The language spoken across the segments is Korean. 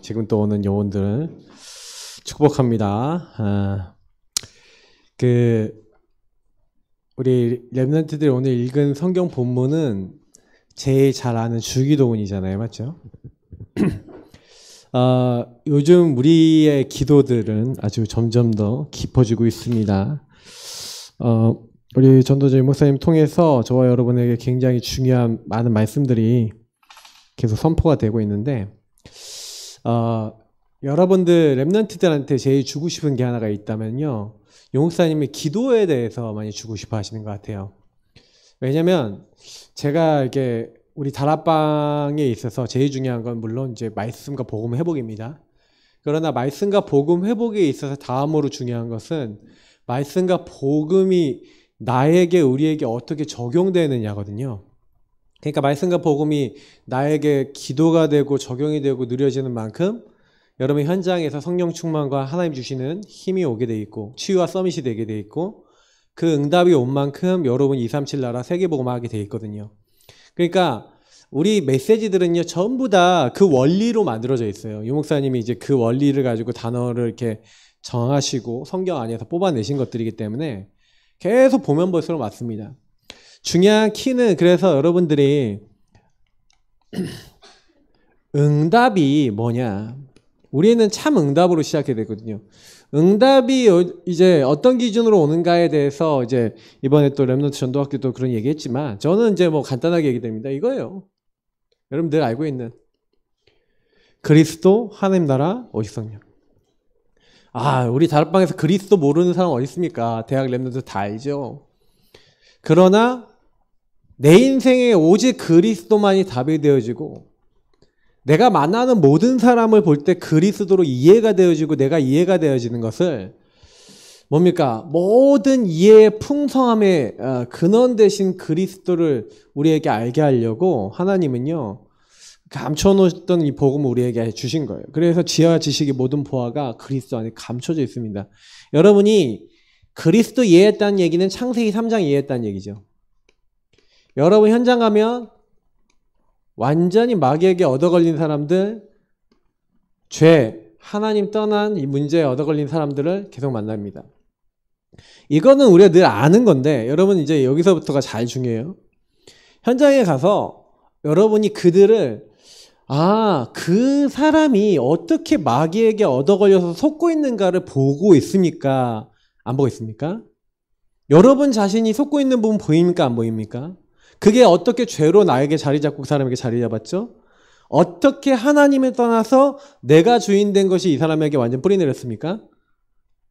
지금 또 오는 영혼들을 축복합니다. 우리 렘넌트들이 오늘 읽은 성경 본문은 제일 잘 아는 주기도문이잖아요, 맞죠? 요즘 우리의 기도들은 아주 점점 더 깊어지고 있습니다. 우리 전도재 목사님 통해서 저와 여러분에게 굉장히 중요한 많은 말씀들이 계속 선포가 되고 있는데, 여러분들 렘넌트들한테 제일 주고 싶은 게 하나가 있다면요, 용목사님이 기도에 대해서 많이 주고 싶어 하시는 것 같아요. 왜냐면 제가 이게 우리 다락방에 있어서 제일 중요한 건 물론 이제 말씀과 복음 회복입니다. 그러나 말씀과 복음 회복에 있어서 다음으로 중요한 것은 말씀과 복음이 나에게, 우리에게 어떻게 적용되느냐거든요. 그러니까 말씀과 복음이 나에게 기도가 되고 적용이 되고 누려지는 만큼 여러분 현장에서 성령 충만과 하나님 주시는 힘이 오게 돼 있고 치유와 서밋이 되게 돼 있고 그 응답이 온 만큼 여러분 237 나라 세계복음화하게 돼 있거든요. 그러니까 우리 메시지들은요 전부 다 그 원리로 만들어져 있어요. 유 목사님이 이제 그 원리를 가지고 단어를 이렇게 정하시고 성경 안에서 뽑아내신 것들이기 때문에 계속 보면 볼수록 맞습니다. 중요한 키는 그래서 여러분들이 응답이 뭐냐, 우리는 참 응답으로 시작해야 되거든요. 응답이 이제 어떤 기준으로 오는가에 대해서 이제 이번에 또 렘넌트 전도학교도 그런 얘기했지만 저는 이제 뭐 간단하게 얘기됩니다. 이거예요. 여러분들 알고 있는 그리스도, 하나님 나라, 오직 성령. 우리 다락방에서 그리스도 모르는 사람 어디 있습니까? 대학 렘넌트 다 알죠. 그러나 내 인생에 오직 그리스도만이 답이 되어지고 내가 만나는 모든 사람을 볼 때 그리스도로 이해가 되어지고 내가 이해가 되어지는 것을 뭡니까? 모든 이해의 풍성함의 근원 되신 그리스도를 우리에게 알게 하려고 하나님은요 감춰놓았던 이 복음을 우리에게 주신 거예요. 그래서 지혜와 지식의 모든 보화가 그리스도 안에 감춰져 있습니다. 여러분이 그리스도 이해했다는 얘기는 창세기 3장 이해했다는 얘기죠. 여러분 현장 가면 완전히 마귀에게 얻어걸린 사람들, 죄, 하나님 떠난 이 문제에 얻어걸린 사람들을 계속 만납니다. 이거는 우리가 늘 아는 건데 여러분 이제 여기서부터가 잘 중요해요. 현장에 가서 여러분이 그들을 그 사람이 어떻게 마귀에게 얻어걸려서 속고 있는가를 보고 있습니까? 안 보고 있습니까? 여러분 자신이 속고 있는 부분 보입니까? 안 보입니까? 그게 어떻게 죄로 나에게 자리 잡고 그 사람에게 자리 잡았죠? 어떻게 하나님을 떠나서 내가 주인 된 것이 이 사람에게 완전 뿌리 내렸습니까?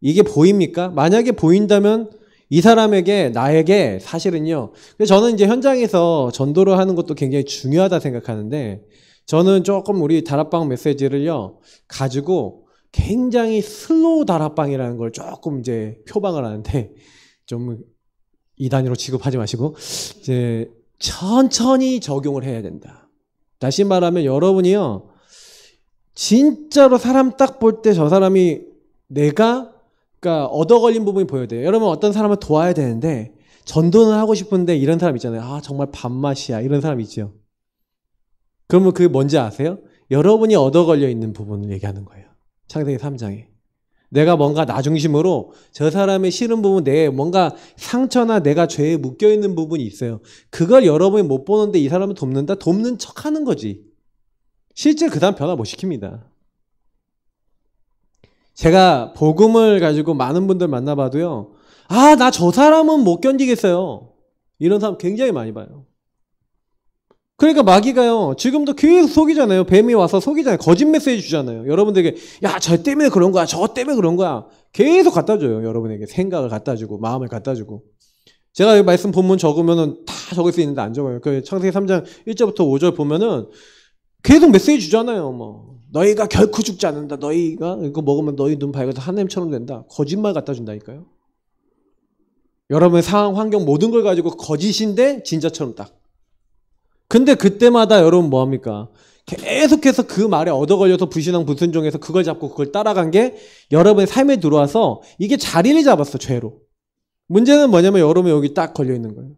이게 보입니까? 만약에 보인다면 이 사람에게, 나에게 사실은요. 저는 이제 현장에서 전도를 하는 것도 굉장히 중요하다 생각하는데 저는 조금 우리 다락방 메시지를요 가지고 굉장히 슬로우 다락방이라는 걸 조금 이제 표방을 하는데 좀 이 단위로 취급하지 마시고 이제 천천히 적용을 해야 된다. 다시 말하면 여러분이요 진짜로 사람 딱 볼 때 저 사람이 그러니까 얻어걸린 부분이 보여야 돼요. 여러분 어떤 사람을 도와야 되는데 전도는 하고 싶은데 이런 사람 있잖아요. 정말 밥맛이야 이런 사람 있죠. 그러면 그게 뭔지 아세요? 여러분이 얻어걸려 있는 부분을 얘기하는 거예요. 창세기 3장에 내가 뭔가 나 중심으로 저 사람의 싫은 부분, 내 뭔가 상처나 내가 죄에 묶여있는 부분이 있어요. 그걸 여러분이 못 보는데 이 사람을 돕는다? 돕는 척 하는 거지. 실제 그 다음 변화 못 시킵니다. 제가 복음을 가지고 많은 분들 만나봐도요. 나 저 사람은 못 견디겠어요. 이런 사람 굉장히 많이 봐요. 그러니까 마귀가요 지금도 계속 속이잖아요. 뱀이 와서 속이잖아요. 거짓 메시지 주잖아요. 여러분들에게 저 때문에 그런 거야, 저 때문에 그런 거야 계속 갖다 줘요. 여러분에게 생각을 갖다 주고 마음을 갖다 주고. 제가 이 말씀 본문 적으면은 다 적을 수 있는데 안 적어요. 그 창세기 3장 1절부터 5절 보면은 계속 메시지 주잖아요. 너희가 결코 죽지 않는다, 너희가 이거 먹으면 너희 눈 밝아서 하나님처럼 된다. 거짓말 갖다 준다니까요. 여러분의 상황 환경 모든 걸 가지고 거짓인데 진짜처럼 딱. 근데 그때마다 여러분 뭐합니까? 계속해서 그 말에 얻어걸려서 불신앙 불순종해서 그걸 잡고 그걸 따라간 게 여러분의 삶에 들어와서 이게 자리를 잡았어, 죄로. 문제는 뭐냐면 여러분이 여기 딱 걸려있는 거예요.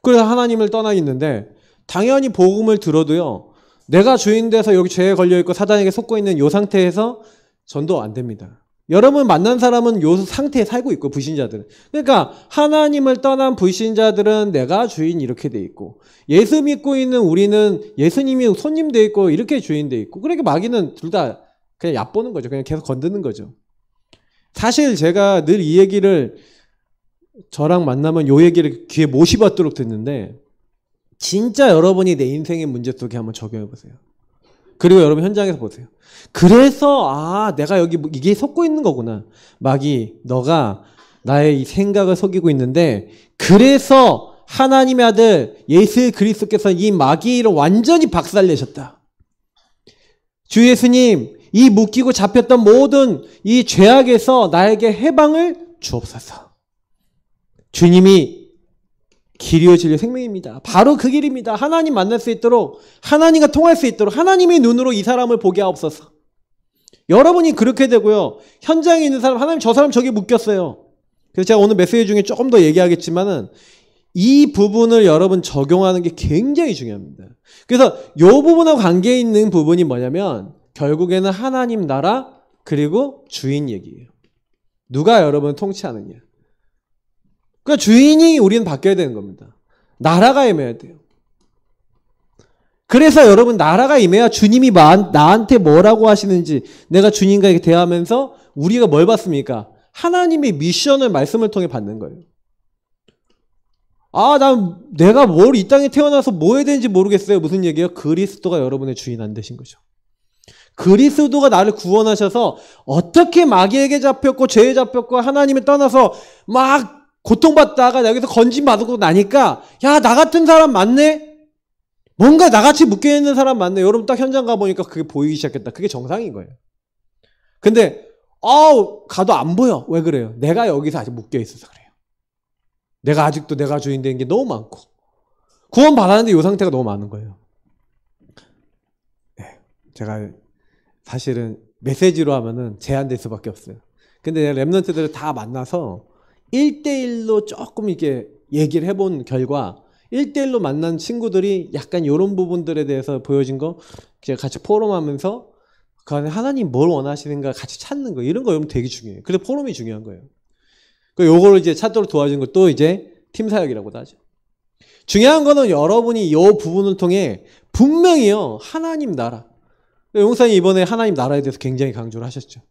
그래서 하나님을 떠나 있는데 당연히 복음을 들어도요 내가 주인 돼서 여기 죄에 걸려있고 사단에게 속고 있는 이 상태에서 전도 안 됩니다. 여러분 만난 사람은 이 상태에 살고 있고, 불신자들은. 그러니까 하나님을 떠난 불신자들은 내가 주인 이렇게 돼 있고, 예수 믿고 있는 우리는 예수님이 손님 돼 있고 이렇게 주인 돼 있고, 그러니까 마귀는 둘 다 그냥 얕보는 거죠. 그냥 계속 건드는 거죠. 사실 제가 늘 이 얘기를 저랑 만나면 이 얘기를 귀에 못씹어도록 듣는데, 진짜 여러분이 내 인생의 문제 속에 한번 적용해 보세요. 그리고 여러분 현장에서 보세요. 그래서 내가 여기 이게 속고 있는 거구나. 마귀, 너가 나의 이 생각을 속이고 있는데, 그래서 하나님의 아들 예수 그리스도께서 이 마귀를 완전히 박살내셨다. 주 예수님, 이 묶이고 잡혔던 모든 이 죄악에서 나에게 해방을 주옵소서. 주님이 길이요 진리요 생명입니다. 바로 그 길입니다. 하나님 만날 수 있도록, 하나님과 통할 수 있도록 하나님의 눈으로 이 사람을 보게 하옵소서. 여러분이 그렇게 되고요. 현장에 있는 사람, 하나님 저 사람 저기 묶였어요. 그래서 제가 오늘 메시지 중에 조금 더 얘기하겠지만은 이 부분을 여러분 적용하는 게 굉장히 중요합니다. 그래서 이 부분하고 관계 있는 부분이 뭐냐면 결국에는 하나님 나라 그리고 주인 얘기예요. 누가 여러분을 통치하느냐. 그러니까 주인이 우리는 바뀌어야 되는 겁니다. 나라가 임해야 돼요. 그래서 여러분 나라가 임해야 주님이 나한테 뭐라고 하시는지, 내가 주님과 이렇게 대하면서 우리가 뭘 받습니까? 하나님의 미션을 말씀을 통해 받는 거예요. 내가 뭘 이 땅에 태어나서 뭐 해야 되는지 모르겠어요. 무슨 얘기예요? 그리스도가 여러분의 주인 안 되신 거죠. 그리스도가 나를 구원하셔서 어떻게 마귀에게 잡혔고 죄에 잡혔고 하나님을 떠나서 막 고통받다가 여기서 건진받고 나니까 야, 나 같은 사람 맞네? 뭔가 나같이 묶여있는 사람 맞네? 여러분 딱 현장 가보니까 그게 보이기 시작했다. 그게 정상인 거예요. 근데 가도 안 보여. 왜 그래요? 내가 여기서 아직 묶여있어서 그래요. 내가 아직도 내가 주인 된 게 너무 많고 구원 받았는데 이 상태가 너무 많은 거예요. 네, 제가 사실은 메시지로 하면은 제한될 수밖에 없어요. 근데 랩런트들을 다 만나서 1대1로 조금 이렇게 얘기를 해본 결과 1대1로 만난 친구들이 약간 이런 부분들에 대해서 보여진 거 제가 같이 포럼하면서 그 안에 하나님 뭘 원하시는가 같이 찾는 거, 이런 거 여러분 되게 중요해요. 그래서 포럼이 중요한 거예요. 요거를 이제 찾도록 도와준 것도 이제 팀 사역이라고도 하죠. 중요한 거는 여러분이 이 부분을 통해 분명히요 하나님 나라, 용사님 이번에 하나님 나라에 대해서 굉장히 강조를 하셨죠.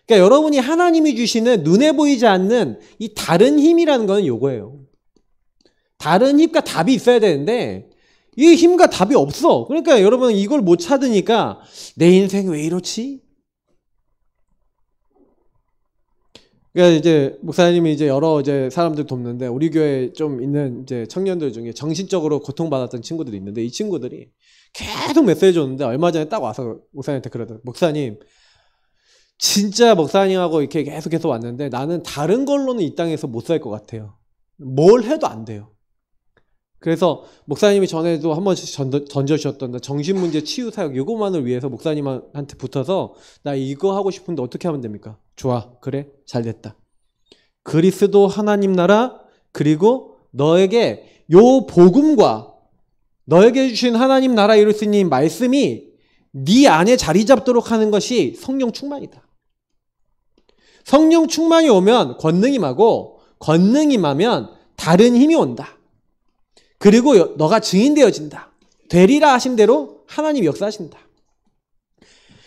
그러니까 여러분이 하나님이 주시는 눈에 보이지 않는 이 다른 힘이라는 거는 요거예요. 다른 힘과 답이 있어야 되는데 이 힘과 답이 없어. 그러니까 여러분은 이걸 못 찾으니까 내 인생 왜 이렇지? 그러니까 이제 목사님이 이제 여러 이제 사람들 돕는데 우리 교회에 좀 있는 이제 청년들 중에 정신적으로 고통받았던 친구들이 있는데 이 친구들이 계속 메시지 줬는데 얼마 전에 딱 와서 목사님한테 그러더라고요. 목사님, 진짜 목사님하고 이렇게 계속 왔는데 나는 다른 걸로는 이 땅에서 못 살 것 같아요. 뭘 해도 안 돼요. 그래서 목사님이 전에도 한 번씩 던져주셨던 정신문제 치유 사역 이거만을 위해서 목사님한테 붙어서 나 이거 하고 싶은데 어떻게 하면 됩니까? 좋아, 그래, 잘 됐다. 그리스도 하나님 나라 그리고 너에게 요 복음과 너에게 주신 하나님 나라 이룰 수 있는 말씀이 네 안에 자리 잡도록 하는 것이 성령 충만이다. 성령 충만이 오면 권능이 임하고 권능이 임하면 다른 힘이 온다. 그리고 너가 증인되어진다. 되리라 하신 대로 하나님 역사하신다.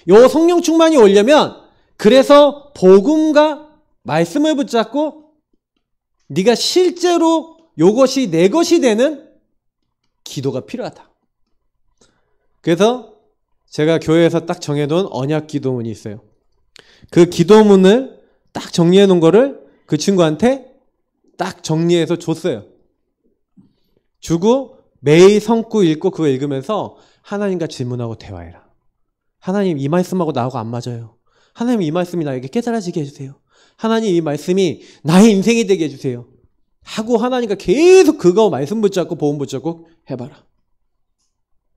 요 성령 충만이 오려면 그래서 복음과 말씀을 붙잡고 네가 실제로 요것이 내 것이 되는 기도가 필요하다. 그래서 제가 교회에서 딱 정해놓은 언약 기도문이 있어요. 그 기도문을 딱 정리해 놓은 거를 그 친구한테 딱 정리해서 줬어요. 주고 매일 성구 읽고 그거 읽으면서 하나님과 질문하고 대화해라. 하나님, 이 말씀하고 나하고 안 맞아요. 하나님, 이 말씀이 나에게 깨달아지게 해주세요. 하나님, 이 말씀이 나의 인생이 되게 해주세요. 하고 하나님과 계속 그거 말씀 붙잡고 보험 붙잡고 해봐라.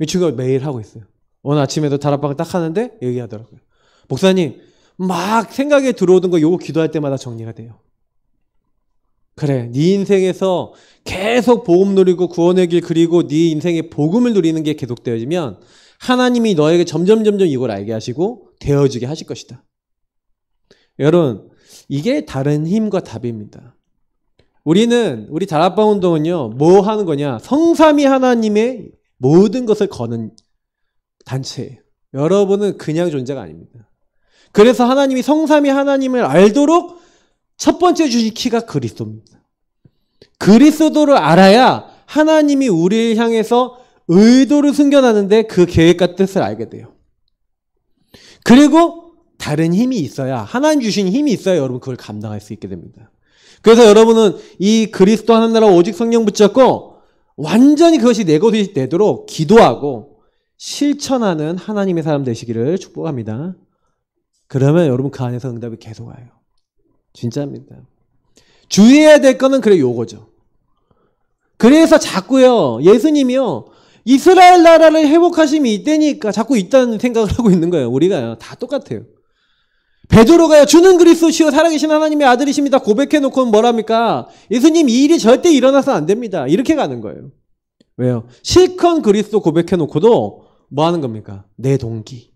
이 친구가 매일 하고 있어요. 오늘 아침에도 다락방을 딱 하는데 얘기하더라고요. 목사님, 막 생각에 들어오던 거 요거 기도할 때마다 정리가 돼요. 그래, 네 인생에서 계속 복음 누리고 구원의 길 그리고 네 인생의 복음을 누리는 게 계속되어지면 하나님이 너에게 점점 이걸 알게 하시고 되어지게 하실 것이다. 여러분, 이게 다른 힘과 답입니다. 우리 다락방 운동은요, 뭐 하는 거냐? 성삼위 하나님의 모든 것을 거는 단체예요. 여러분은 그냥 존재가 아닙니다. 그래서 하나님이 성삼위 하나님을 알도록 첫 번째 주신 키가 그리스도입니다. 그리스도를 알아야 하나님이 우리를 향해서 의도를 숨겨놨는데 그 계획과 뜻을 알게 돼요. 그리고 다른 힘이 있어야, 하나님 주신 힘이 있어야 여러분 그걸 감당할 수 있게 됩니다. 그래서 여러분은 이 그리스도 하는 나라 오직 성령 붙잡고 완전히 그것이 내 것이 되도록 기도하고 실천하는 하나님의 사람 되시기를 축복합니다. 그러면 여러분 그 안에서 응답이 계속 와요. 진짜입니다. 주의해야 될 거는 그래 요거죠. 그래서 자꾸요, 예수님이요, 이스라엘 나라를 회복하심이 이때니까 자꾸 있다는 생각을 하고 있는 거예요. 우리가요. 다 똑같아요. 베드로가요, 주는 그리스도시요 살아계신 하나님의 아들이십니다 고백해놓고는 뭐랍니까? 예수님 이 일이 절대 일어나서 안 됩니다. 이렇게 가는 거예요. 왜요? 실컷 그리스도 고백해놓고도 뭐 하는 겁니까? 내 동기,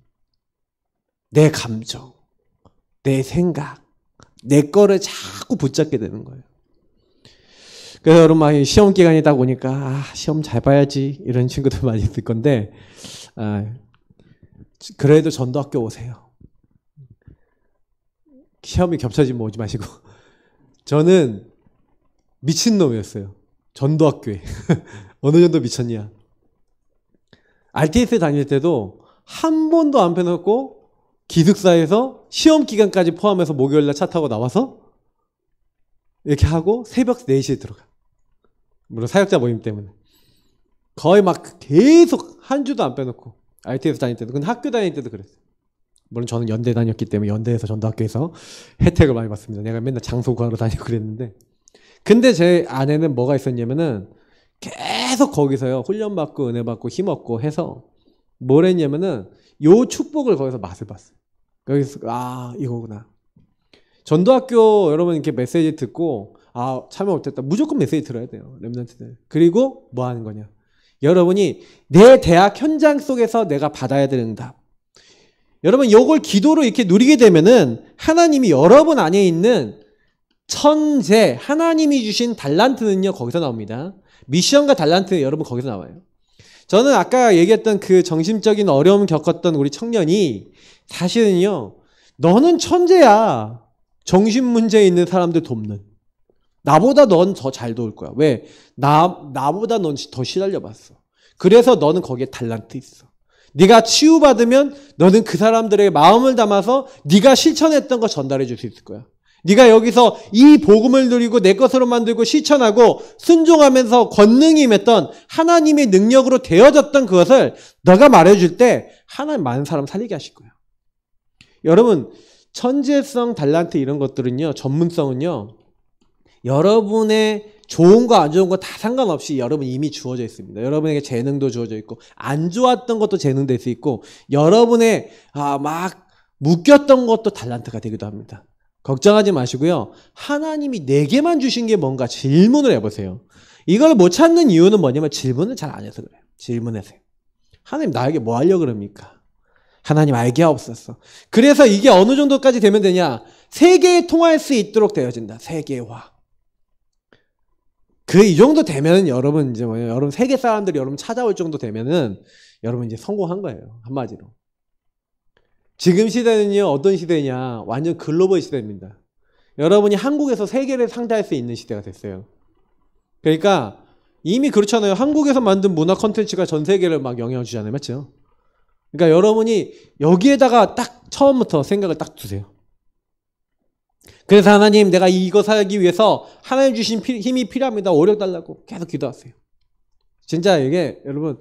내 감정, 내 생각, 내 거를 자꾸 붙잡게 되는 거예요. 그래서 여러분 막 시험 기간이 딱 오니까 시험 잘 봐야지 이런 친구들 많이 있을 건데 그래도 전도학교 오세요. 시험이 겹쳐지면 오지 마시고. 저는 미친놈이었어요. 전도학교에. 어느 정도 미쳤냐. RTS 다닐 때도 한 번도 안 빼놓고 기숙사에서 시험 기간까지 포함해서 목요일날 차 타고 나와서 이렇게 하고 새벽 4시에 들어가. 물론 사역자 모임 때문에. 거의 막 계속 한 주도 안 빼놓고. RTS 다닐 때도. 근데 학교 다닐 때도 그랬어요. 물론 저는 연대 다녔기 때문에 연대에서 전도학교에서 혜택을 많이 받습니다. 내가 맨날 장소 구하러 다니고 그랬는데. 근데 제 안에는 뭐가 있었냐면은 계속 거기서요. 훈련받고 은혜받고 힘없고 해서 뭘 했냐면은 요 축복을 거기서 맛을 봤어요. 거기서 이거구나. 전도학교 여러분 이렇게 메시지 듣고 참여 못했다. 무조건 메시지 들어야 돼요. 렘넌트들. 그리고 뭐 하는 거냐. 여러분이 내 대학 현장 속에서 내가 받아야 되는 응답. 여러분 요걸 기도로 이렇게 누리게 되면은 하나님이 여러분 안에 있는 천재, 하나님이 주신 달란트는요 거기서 나옵니다. 미션과 달란트 여러분 거기서 나와요. 저는 아까 얘기했던 그 정신적인 어려움 겪었던 우리 청년이 사실은요, 너는 천재야. 정신 문제 있는 사람들 돕는. 나보다 넌 더 잘 도울 거야. 왜? 나보다 넌 더 시달려 봤어. 그래서 너는 거기에 달란트 있어. 네가 치유받으면 너는 그 사람들에게 마음을 담아서 네가 실천했던 거 전달해 줄 수 있을 거야. 네가 여기서 이 복음을 누리고 내 것으로 만들고 실천하고 순종하면서 권능이 임했던 하나님의 능력으로 되어졌던 그것을 너가 말해줄 때 하나님 많은 사람 살리게 하실 거야. 여러분 천재성, 달란트 이런 것들은요, 전문성은요, 여러분의 좋은 거 안 좋은 거 다 상관없이 여러분 이미 주어져 있습니다. 여러분에게 재능도 주어져 있고 안 좋았던 것도 재능 될 수 있고 여러분의 막 묶였던 것도 달란트가 되기도 합니다. 걱정하지 마시고요. 하나님이 내게만 주신 게 뭔가 질문을 해보세요. 이걸 못 찾는 이유는 뭐냐면 질문을 잘 안 해서 그래요. 질문하세요. 하나님 나에게 뭐 하려고 그럽니까? 하나님 알게 하옵소서. 그래서 이게 어느 정도까지 되면 되냐? 세계에 통할 수 있도록 되어진다. 세계화. 이 정도 되면은 여러분 이제 뭐예요? 여러분 세계 사람들이 여러분 찾아올 정도 되면은 여러분 이제 성공한 거예요. 한마디로. 지금 시대는요, 어떤 시대냐? 완전 글로벌 시대입니다. 여러분이 한국에서 세계를 상대할 수 있는 시대가 됐어요. 그러니까 이미 그렇잖아요. 한국에서 만든 문화 콘텐츠가 전 세계를 막 영향을 주잖아요. 맞죠? 그러니까 여러분이 여기에다가 딱 처음부터 생각을 딱 두세요. 그래서 하나님, 내가 이거 살기 위해서 하나님 주신 힘이 필요합니다. 오력 달라고 계속 기도하세요. 진짜 이게 여러분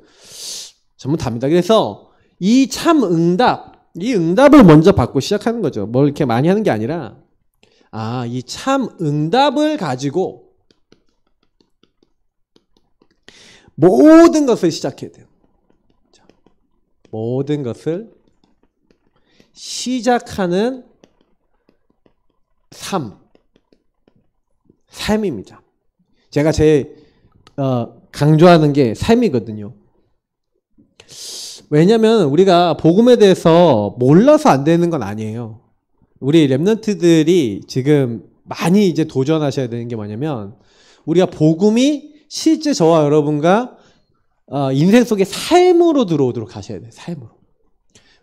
전부 답니다. 그래서 이 참 응답, 이 응답을 먼저 받고 시작하는 거죠. 뭘 이렇게 많이 하는 게 아니라 이 참 응답을 가지고 모든 것을 시작해야 돼요. 모든 것을 시작하는 삶입니다. 제가 제일 강조하는 게 삶이거든요. 왜냐면 우리가 복음에 대해서 몰라서 안 되는 건 아니에요. 우리 렘넌트들이 지금 많이 이제 도전하셔야 되는 게 뭐냐면 우리가 복음이 실제 저와 여러분과 인생 속의 삶으로 들어오도록 하셔야 돼요. 삶으로.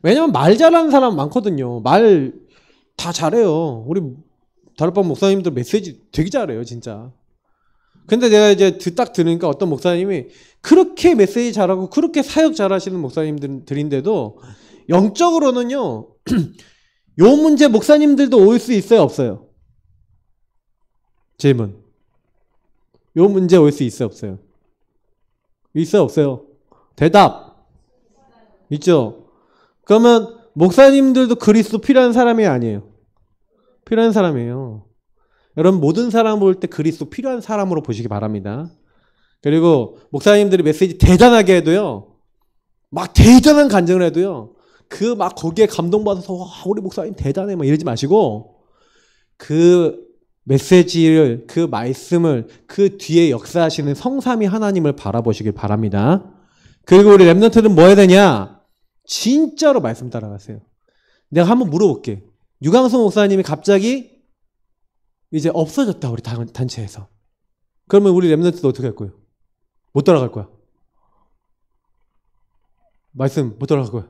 왜냐면 말 잘하는 사람 많거든요. 말 다 잘해요. 우리 다락방 목사님들 메시지 되게 잘해요, 진짜. 근데 내가 이제 딱 들으니까 어떤 목사님이 그렇게 메시지 잘하고 그렇게 사역 잘하시는 목사님들인데도 영적으로는요, 요 문제 목사님들도 올 수 있어요, 없어요? 질문. 요 문제 올 수 있어요, 없어요? 있어요, 없어요? 대답. 있죠? 그러면 목사님들도 그리스도 필요한 사람이 아니에요. 필요한 사람이에요. 여러분 모든 사람 볼 때 그리스도 필요한 사람으로 보시기 바랍니다. 그리고 목사님들이 메시지 대단하게 해도요. 막 대단한 간증을 해도요. 그 막 거기에 감동받아서 와 우리 목사님 대단해 막 이러지 마시고 그 메시지를 그 말씀을 그 뒤에 역사하시는 성삼위 하나님을 바라보시길 바랍니다. 그리고 우리 렘넌트는 뭐 해야 되냐? 진짜로 말씀 따라가세요. 내가 한번 물어볼게. 유광수 목사님이 갑자기 이제 없어졌다 우리 단체에서. 그러면 우리 렘넌트도 어떻게 할 거예요? 못 따라갈 거야. 말씀 못 따라갈 거야.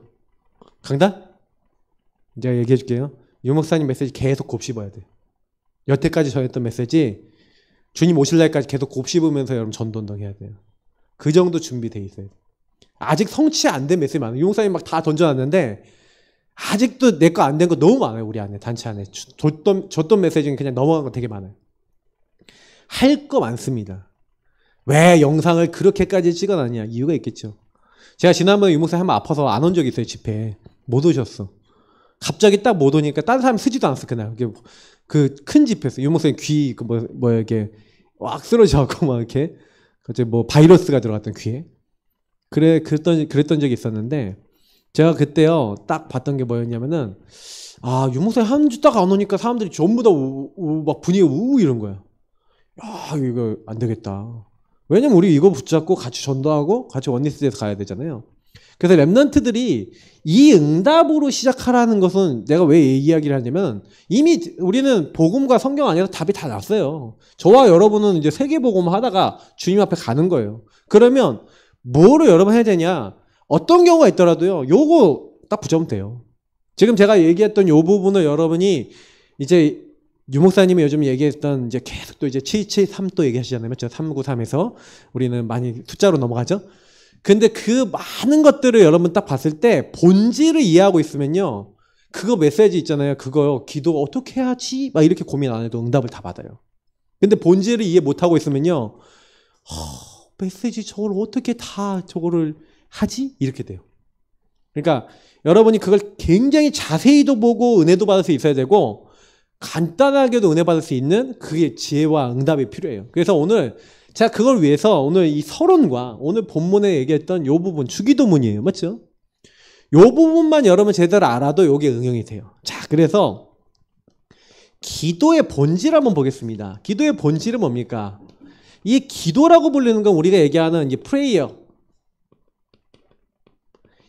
강단? 제가 얘기해 줄게요. 유 목사님 메시지 계속 곱씹어야 돼. 여태까지 전했던 메시지 주님 오실 날까지 계속 곱씹으면서 여러분 전도운동 해야 돼요. 그 정도 준비돼 있어요. 아직 성취 안 된 메시지 많아요. 유 목사님 막 다 던져놨는데 아직도 내 거 안 된 거 너무 많아요. 우리 안에 단체 안에 줬던 메시지는 그냥 넘어간 거 되게 많아요. 할 거 많습니다. 왜 영상을 그렇게까지 찍어놨냐 이유가 있겠죠. 제가 지난번에 유 목사님 한번 아파서 안 온 적이 있어요. 집회에 못 오셨어. 갑자기 딱 못 오니까 다른 사람 쓰지도 않았어. 그날 그 큰 집회에서 유 목사님 귀 그 뭐 이렇게 왁 쓰러져갖고 막 이렇게 갑자기 뭐 바이러스가 들어갔던 귀에 그랬던 적이 있었는데 제가 그때요 딱 봤던 게 뭐였냐면은 유 목사님 한 주 딱 안 오니까 사람들이 전부 다 막 분위기가 이런 거야. 야 이거 안 되겠다. 왜냐면 우리 이거 붙잡고 같이 전도하고 같이 원리스에서 가야 되잖아요. 그래서 렘넌트들이 이 응답으로 시작하라는 것은 내가 왜 이 이야기를 하냐면 이미 우리는 복음과 성경 안에서 답이 다 났어요. 저와 여러분은 이제 세계복음 하다가 주님 앞에 가는 거예요. 그러면 뭐로 여러분 해야 되냐? 어떤 경우가 있더라도요. 요거 딱 붙여보면 돼요. 지금 제가 얘기했던 요 부분을 여러분이 이제 유 목사님이 요즘 얘기했던 이제 계속 또 이제 773 또 얘기하시잖아요. 저 393에서 우리는 많이 숫자로 넘어가죠. 근데 그 많은 것들을 여러분 딱 봤을 때 본질을 이해하고 있으면요. 그거 메시지 있잖아요. 그거 기도 어떻게 해야지? 막 이렇게 고민 안 해도 응답을 다 받아요. 근데 본질을 이해 못하고 있으면요. 메시지 저걸 어떻게 다 저거를 하지? 이렇게 돼요. 그러니까 여러분이 그걸 굉장히 자세히도 보고 은혜도 받을 수 있어야 되고 간단하게도 은혜 받을 수 있는 그게 지혜와 응답이 필요해요. 그래서 오늘 제가 그걸 위해서 오늘 이 서론과 오늘 본문에 얘기했던 요 부분 주기도문이에요. 맞죠? 요 부분만 여러분 제대로 알아도 요게 응용이 돼요. 자, 그래서 기도의 본질 한번 보겠습니다. 기도의 본질은 뭡니까? 이 기도라고 불리는 건 우리가 얘기하는 이제 프레이어.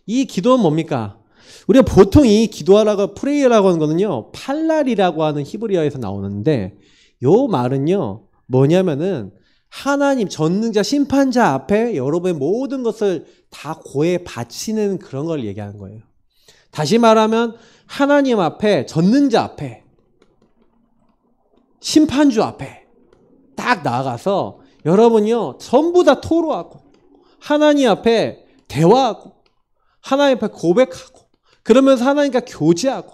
이 기도는 뭡니까? 우리가 보통 이 기도하라고 프레이어라고 하는 거는요. 팔랄이라고 하는 히브리어에서 나오는데 요 말은요. 뭐냐면은 하나님 전능자 심판자 앞에 여러분의 모든 것을 다 고해 바치는 그런 걸 얘기하는 거예요. 다시 말하면 하나님 앞에 전능자 앞에 심판주 앞에 딱 나아가서 여러분이요. 전부 다 토로하고 하나님 앞에 대화하고 하나님 앞에 고백하고 그러면서 하나님과 교제하고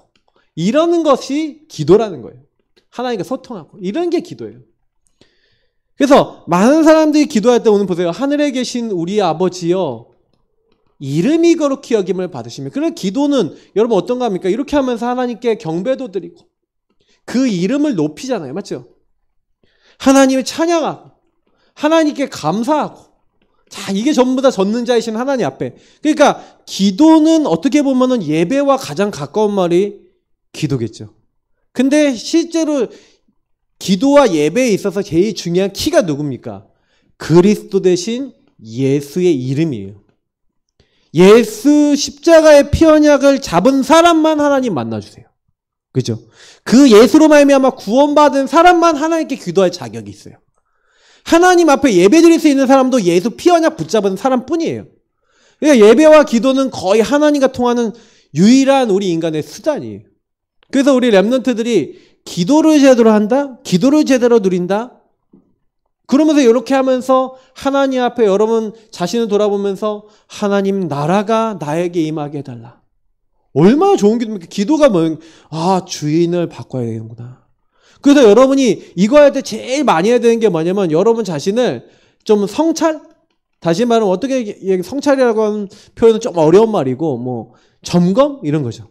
이러는 것이 기도라는 거예요. 하나님과 소통하고 이런 게 기도예요. 그래서 많은 사람들이 기도할 때 오늘 보세요. 하늘에 계신 우리 아버지여 이름이 거룩히 여김을 받으시며 그런 기도는 여러분 어떤가 합니까? 이렇게 하면서 하나님께 경배도 드리고 그 이름을 높이잖아요. 맞죠? 하나님을 찬양하고 하나님께 감사하고 자, 이게 전부 다 전능자이신 하나님 앞에. 그러니까 기도는 어떻게 보면은 예배와 가장 가까운 말이 기도겠죠. 근데 실제로 기도와 예배에 있어서 제일 중요한 키가 누굽니까? 그리스도 대신 예수의 이름이에요. 예수 십자가의 피 언약을 잡은 사람만 하나님 만나주세요. 그죠? 그 예수로 말미암아 구원받은 사람만 하나님께 기도할 자격이 있어요. 하나님 앞에 예배드릴 수 있는 사람도 예수 피 언약 붙잡은 사람뿐이에요. 그러니까 예배와 기도는 거의 하나님과 통하는 유일한 우리 인간의 수단이에요. 그래서 우리 렘넌트들이 기도를 제대로 한다? 기도를 제대로 누린다? 그러면서 이렇게 하면서 하나님 앞에 여러분 자신을 돌아보면서 하나님 나라가 나에게 임하게 해달라. 얼마나 좋은 기도입니까? 기도가 주인을 바꿔야 되는구나. 그래서 여러분이 이거 할 때 제일 많이 해야 되는 게 뭐냐면 여러분 자신을 좀 성찰? 다시 말하면 어떻게 성찰이라고 하는 표현은 좀 어려운 말이고 점검? 이런 거죠.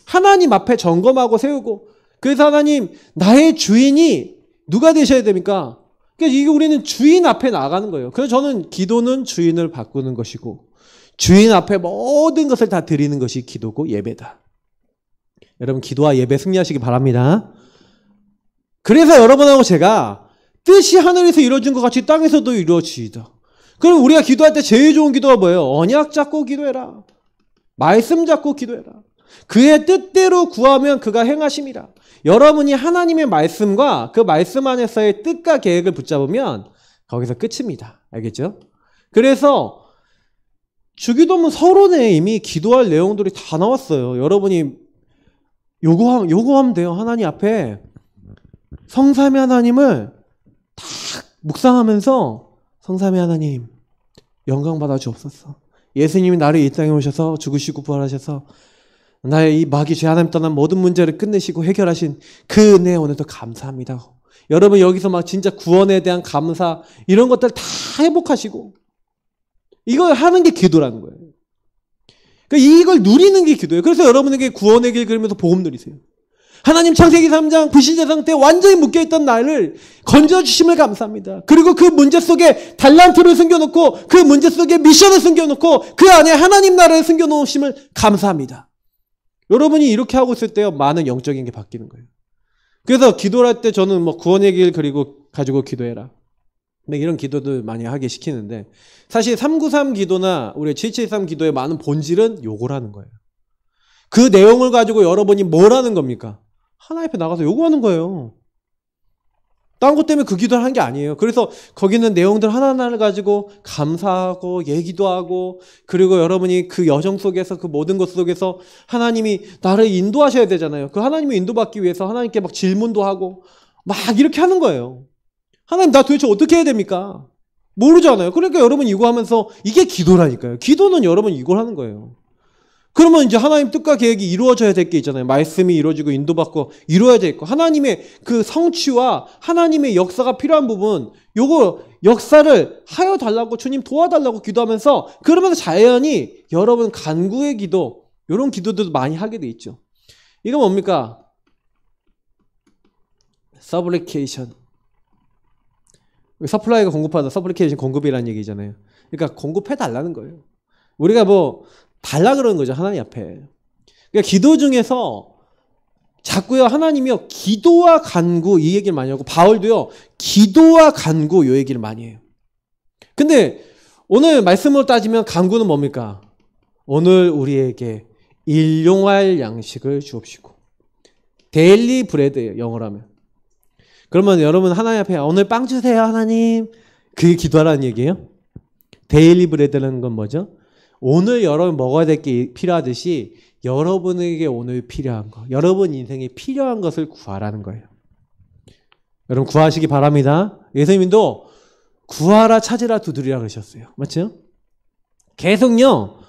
하나님 앞에 점검하고 세우고 그래서 하나님 나의 주인이 누가 되셔야 됩니까? 그러니까 이게 우리는 주인 앞에 나가는 거예요. 그래서 저는 기도는 주인을 바꾸는 것이고 주인 앞에 모든 것을 다 드리는 것이 기도고 예배다. 여러분 기도와 예배 승리하시기 바랍니다. 그래서 여러분하고 제가 뜻이 하늘에서 이루어진 것 같이 땅에서도 이루어지이다. 그럼 우리가 기도할 때 제일 좋은 기도가 뭐예요? 언약 잡고 기도해라. 말씀 잡고 기도해라. 그의 뜻대로 구하면 그가 행하심이라. 여러분이 하나님의 말씀과 그 말씀 안에서의 뜻과 계획을 붙잡으면 거기서 끝입니다. 알겠죠? 그래서 주기도문 서론에 이미 기도할 내용들이 다 나왔어요. 여러분이 요구하면 돼요. 하나님 앞에 성삼위 하나님을 딱 묵상하면서 성삼위 하나님 영광 받아 주옵소서. 예수님이 나를 이 땅에 오셔서 죽으시고 부활하셔서 나의 이 마귀 죄 하나님 떠난 모든 문제를 끝내시고 해결하신 그 은혜에 오늘도 감사합니다. 여러분 여기서 막 진짜 구원에 대한 감사 이런 것들 다 회복하시고 이걸 하는 게 기도라는 거예요. 그러니까 이걸 누리는 게 기도예요. 그래서 여러분에게 구원의 길 그리면서 복음 누리세요. 하나님 창세기 3장 불신자 상태에 완전히 묶여있던 나를 건져주심을 감사합니다. 그리고 그 문제 속에 달란트를 숨겨놓고 그 문제 속에 미션을 숨겨놓고 그 안에 하나님 나라를 숨겨놓으심을 감사합니다. 여러분이 이렇게 하고 있을 때 많은 영적인 게 바뀌는 거예요. 그래서 기도를 할 때 저는 구원의 길 그리고 가지고 기도해라. 이런 기도들 많이 하게 시키는데 사실 393 기도나 우리 773 기도의 많은 본질은 요거라는 거예요. 그 내용을 가지고 여러분이 뭘 하는 겁니까? 하나님 앞에 나가서 요구하는 거예요. 딴 것 때문에 그 기도를 한 게 아니에요. 그래서 거기는 내용들 하나하나를 가지고 감사하고 얘기도 하고 그리고 여러분이 그 여정 속에서 그 모든 것 속에서 하나님이 나를 인도하셔야 되잖아요. 그 하나님을 인도받기 위해서 하나님께 막 질문도 하고 막 이렇게 하는 거예요. 하나님 나 도대체 어떻게 해야 됩니까? 모르잖아요. 그러니까 여러분 이거 하면서 이게 기도라니까요. 기도는 여러분 이걸 하는 거예요. 그러면 이제 하나님 뜻과 계획이 이루어져야 될 게 있잖아요. 말씀이 이루어지고 인도받고 이루어야 될 거. 하나님의 그 성취와 하나님의 역사가 필요한 부분 요거 역사를 하여 달라고 주님 도와달라고 기도하면서 그러면서 자연히 여러분 간구의 기도 이런 기도들도 많이 하게 돼 있죠. 이거 뭡니까? 서블리케이션. 서플라이가 공급하다 서블리케이션 공급이라는 얘기잖아요. 그러니까 공급해 달라는 거예요. 우리가 달라 그러는 거죠. 하나님 앞에. 그러니까 기도 중에서 자꾸요 하나님이요 기도와 간구 이 얘기를 많이 하고 바울도요 기도와 간구 이 얘기를 많이 해요. 근데 오늘 말씀으로 따지면 간구는 뭡니까? 오늘 우리에게 일용할 양식을 주옵시고 데일리 브레드예요. 영어로 하면. 그러면 여러분 하나님 앞에 오늘 빵 주세요 하나님. 그게 기도하라는 얘기예요. 데일리 브레드라는 건 뭐죠? 오늘 여러분 먹어야 될 게 필요하듯이 여러분에게 오늘 필요한 거, 여러분 인생에 필요한 것을 구하라는 거예요. 여러분 구하시기 바랍니다. 예수님도 구하라 찾으라 두드리라 그러셨어요. 맞죠? 계속요.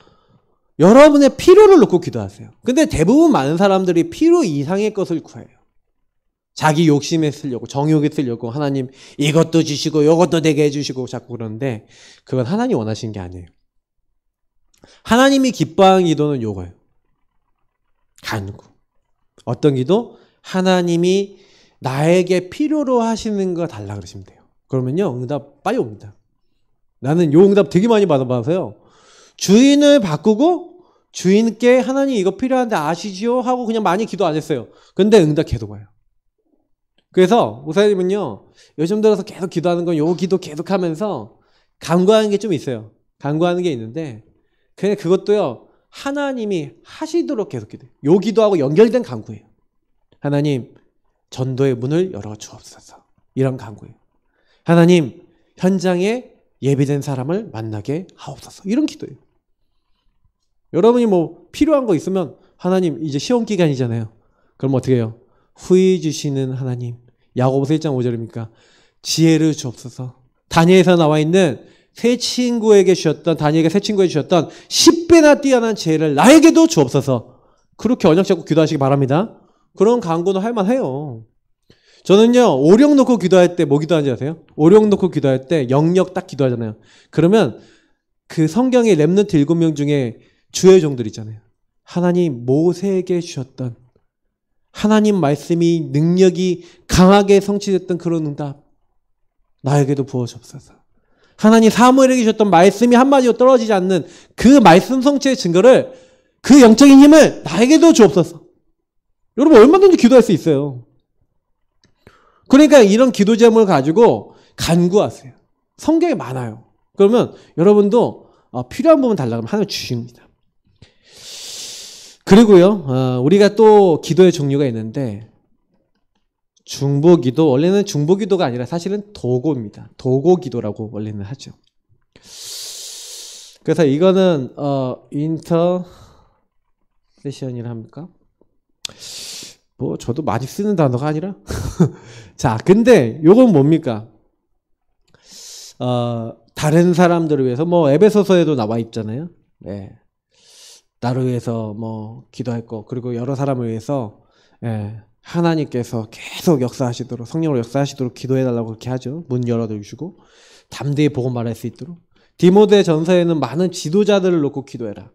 여러분의 필요를 놓고 기도하세요. 근데 대부분 많은 사람들이 필요 이상의 것을 구해요. 자기 욕심에 쓰려고 정욕에 쓰려고 하나님 이것도 주시고 이것도 되게 해주시고 자꾸 그러는데 그건 하나님 원하시는 게 아니에요. 하나님이 기뻐하는 기도는 요거예요. 간구. 어떤 기도? 하나님이 나에게 필요로 하시는 거 달라 그러시면 돼요. 그러면요 응답 빨리 옵니다. 나는 요 응답 되게 많이 받아봐서요. 주인을 바꾸고 주인께 하나님 이거 필요한데 아시지요? 하고 그냥 많이 기도 안 했어요. 근데 응답 계속 와요. 그래서 목사님은요 요즘 들어서 계속 기도하는 건 요 기도 계속 하면서 간구하는 게 좀 있어요. 간구하는 게 있는데 그냥 그것도요, 하나님이 하시도록 계속 기도해요. 요 기도하고 연결된 간구예요. 하나님, 전도의 문을 열어 주옵소서. 이런 간구예요. 하나님, 현장에 예비된 사람을 만나게 하옵소서. 이런 기도예요. 여러분이 뭐 필요한 거 있으면 하나님, 이제 시험 기간이잖아요. 그럼 어떻게 해요? 후히 주시는 하나님. 야고보서 1장 5절입니까? 지혜를 주옵소서. 다니엘에서 나와 있는 새 친구에게 주셨던, 다니엘에게 새 친구에게 주셨던 10배나 뛰어난 지혜를 나에게도 주옵소서. 그렇게 언약 잡고 기도하시기 바랍니다. 그런 간구는 할 만해요. 저는요, 오령 놓고 기도할 때 뭐 기도하는지 아세요? 오령 놓고 기도할 때 영역 딱 기도하잖아요. 그러면 그 성경의 렘넌트 7명 중에 주의 종들 있잖아요. 하나님 모세에게 주셨던 하나님 말씀이 능력이 강하게 성취됐던 그런 응답 나에게도 부어주옵소서. 하나님 사무엘에게 주셨던 말씀이 한마디로 떨어지지 않는 그 말씀 성취의 증거를, 그 영적인 힘을 나에게도 주옵소서. 여러분 얼마든지 기도할 수 있어요. 그러니까 이런 기도 제목을 가지고 간구하세요. 성경에 많아요. 그러면 여러분도 필요한 부분 달라고 하면 하나님 주십니다. 그리고요, 우리가 또 기도의 종류가 있는데, 중보기도, 원래는 중보기도가 아니라 사실은 도고입니다. 도고기도라고 원래는 하죠. 그래서 이거는 인터 세션이라 합니까? 뭐 저도 많이 쓰는 단어가 아니라 자, 근데 요건 뭡니까? 다른 사람들을 위해서, 뭐 에베소서에도 나와 있잖아요. 네. 나를 위해서 뭐 기도할 거, 그리고 여러 사람을 위해서, 예, 하나님께서 계속 역사하시도록, 성령으로 역사하시도록 기도해달라고 그렇게 하죠. 문 열어두시고 담대히 복음 말할 수 있도록. 디모데 전서에는 많은 지도자들을 놓고 기도해라.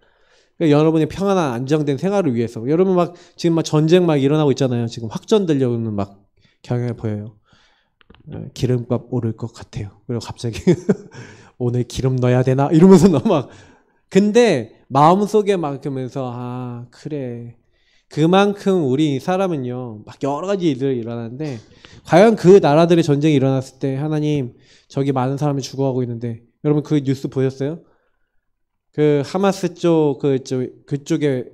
그러니까 여러분의 평안한 안정된 생활을 위해서. 여러분 막 지금 막 전쟁 막 일어나고 있잖아요. 지금 확전되려는 막 경향이 보여요. 기름값 오를 것 같아요. 그리고 갑자기 오늘 기름 넣어야 되나 이러면서 막, 근데 마음속에 막 그러면서, 아 그래, 그만큼 우리 사람은요 막 여러 가지 일들이 일어나는데, 과연 그 나라들의 전쟁이 일어났을 때 하나님 저기 많은 사람이 죽어가고 있는데, 여러분 그 뉴스 보셨어요? 그 하마스 쪽 그쪽에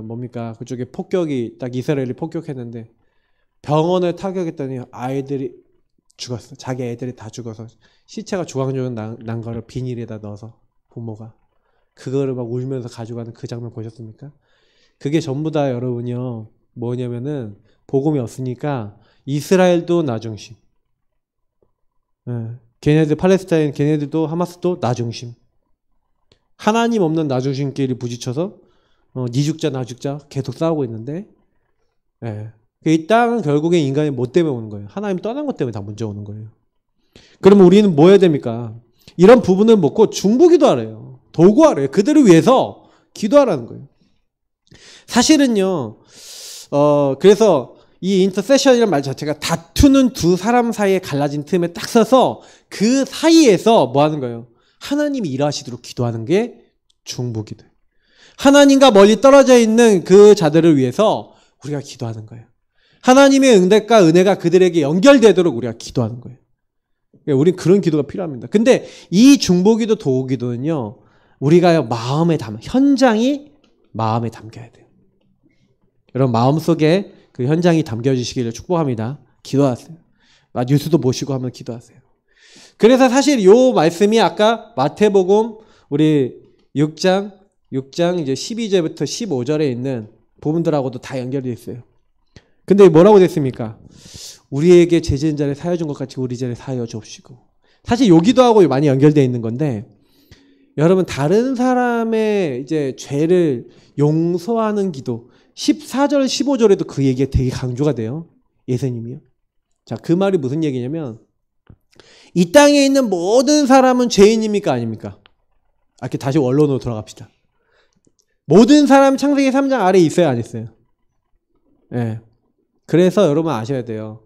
뭡니까, 그쪽에 폭격이 딱 이스라엘이 폭격했는데 병원을 타격했더니 아이들이 죽었어. 자기 애들이 다 죽어서 시체가 조각조각 난 거를 비닐에다 넣어서 부모가 그거를 막 울면서 가져가는 그 장면 보셨습니까? 그게 전부 다 여러분요 뭐냐면은 복음이 없으니까 이스라엘도 나 중심, 걔네들 팔레스타인, 걔네들도 하마스도 나 중심, 하나님 없는 나 중심끼리 부딪혀서 니 죽자 나 죽자 계속 싸우고 있는데, 이 땅은 결국에 인간이 뭐 때문에 오는 거예요? 하나님 떠난 것 때문에 다 문제 오는 거예요. 그러면 우리는 뭐 해야 됩니까? 이런 부분을 먹고 중보기도하래요. 도구하래요. 그들을 위해서 기도하라는 거예요. 사실은요, 그래서 이 인터세션이라는 말 자체가 다투는 두 사람 사이에 갈라진 틈에 딱 서서 그 사이에서 뭐 하는 거예요? 하나님이 일하시도록 기도하는 게 중보기도예요. 하나님과 멀리 떨어져 있는 그 자들을 위해서 우리가 기도하는 거예요. 하나님의 응답과 은혜가 그들에게 연결되도록 우리가 기도하는 거예요. 우린 그런 기도가 필요합니다. 근데 이 중보기도 도구기도는요, 우리가 마음에 현장이 마음에 담겨야 돼요. 여러분 마음속에 그 현장이 담겨지시기를 축복합니다. 기도하세요. 뉴스도 보시고 한번 기도하세요. 그래서 사실 이 말씀이 아까 마태복음 우리 6장 이제 12절부터 15절에 있는 부분들하고도 다 연결되어 있어요. 근데 뭐라고 됐습니까? 우리에게 죄 지은 자를 사하여 준 것 같이 우리 죄를 사하여 주옵시고. 사실 요 기도하고 많이 연결되어 있는 건데, 여러분 다른 사람의 이제 죄를 용서하는 기도, 14절 15절에도 그 얘기가 되게 강조가 돼요. 예수님이요. 자, 그 말이 무슨 얘기냐면, 이 땅에 있는 모든 사람은 죄인입니까 아닙니까? 이렇게 다시 원론으로 돌아갑시다. 모든 사람 창세기 3장 아래에 있어요 안 있어요? 네. 그래서 여러분 아셔야 돼요.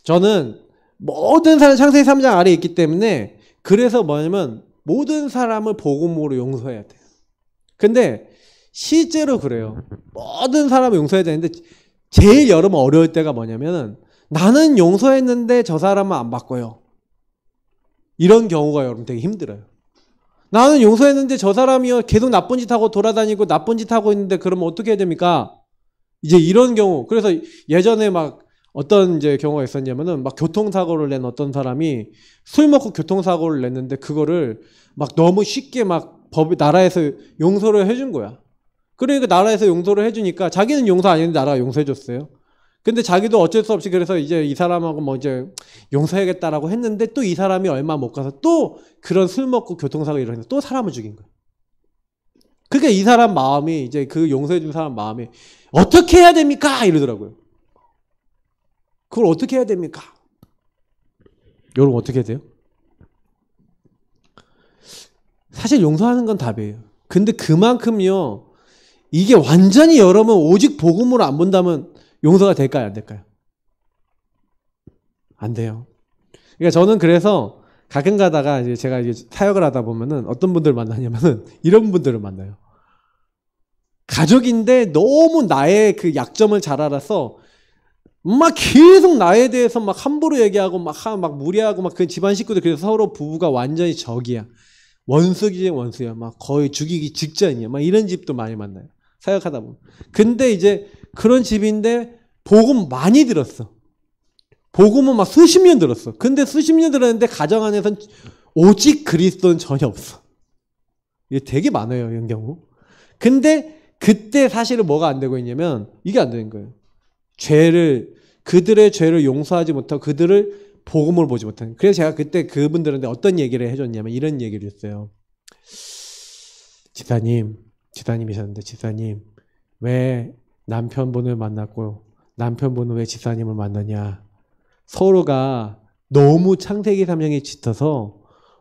저는 모든 사람 창세기 3장 아래에 있기 때문에, 그래서 뭐냐면 모든 사람을 복음으로 용서해야 돼요. 근데 실제로 그래요. 모든 사람을 용서해야 되는데 제일 여러분 어려울 때가 뭐냐면, 나는 용서했는데 저 사람은 안 바꿔요. 이런 경우가 여러분 되게 힘들어요. 나는 용서했는데 저 사람이요 계속 나쁜 짓 하고 돌아다니고 나쁜 짓 하고 있는데 그러면 어떻게 해야 됩니까? 이제 이런 경우. 그래서 예전에 막 어떤 이제 경우가 있었냐면은 막 교통사고를 낸 어떤 사람이 술 먹고 교통사고를 냈는데 그거를 막 너무 쉽게 막 나라에서 용서를 해준 거야. 그러니까 나라에서 용서를 해주니까 자기는 용서 안 했는데 나라가 용서해줬어요. 근데 자기도 어쩔 수 없이 그래서 이제 이 사람하고 뭐 이제 용서해야겠다라고 했는데 또 이 사람이 얼마 못 가서 또 그런 술 먹고 교통사고 일어나서 또 사람을 죽인 거야. 그러니까 이 사람 마음이 이제 그 용서해준 사람 마음이 어떻게 해야 됩니까? 이러더라고요. 그걸 어떻게 해야 됩니까? 여러분 어떻게 해야 돼요? 사실 용서하는 건 답이에요. 근데 그만큼요. 이게 완전히 여러분 오직 복음으로 안 본다면 용서가 될까요? 안 될까요? 안 돼요. 그러니까 저는 그래서 가끔 가다가 이제 제가 이제 사역을 하다 보면은 어떤 분들 만나냐면은 이런 분들을 만나요. 가족인데 너무 나의 그 약점을 잘 알아서 막 계속 나에 대해서 막 함부로 얘기하고 막 무리하고 막 그 집안 식구들 그래서 서로 부부가 완전히 적이야. 원수기지 원수야. 막 거의 죽이기 직전이야. 막 이런 집도 많이 만나요. 사역하다 보면. 근데 이제 그런 집인데 복음 많이 들었어. 복음은 막 수십 년 들었어. 근데 수십 년 들었는데 가정 안에서는 오직 그리스도는 전혀 없어. 이게 되게 많아요. 이런 경우. 근데 그때 사실은 뭐가 안 되고 있냐면 이게 안 되는 거예요. 그들의 죄를 용서하지 못하고 그들을 복음을 보지 못하는. 그래서 제가 그때 그분들한테 어떤 얘기를 해줬냐면 이런 얘기를 했어요. 지사님이셨는데 지사님 왜 남편분을 만났고 남편분은 왜 지사님을 만나냐. 서로가 너무 창세기 3장에 짙어서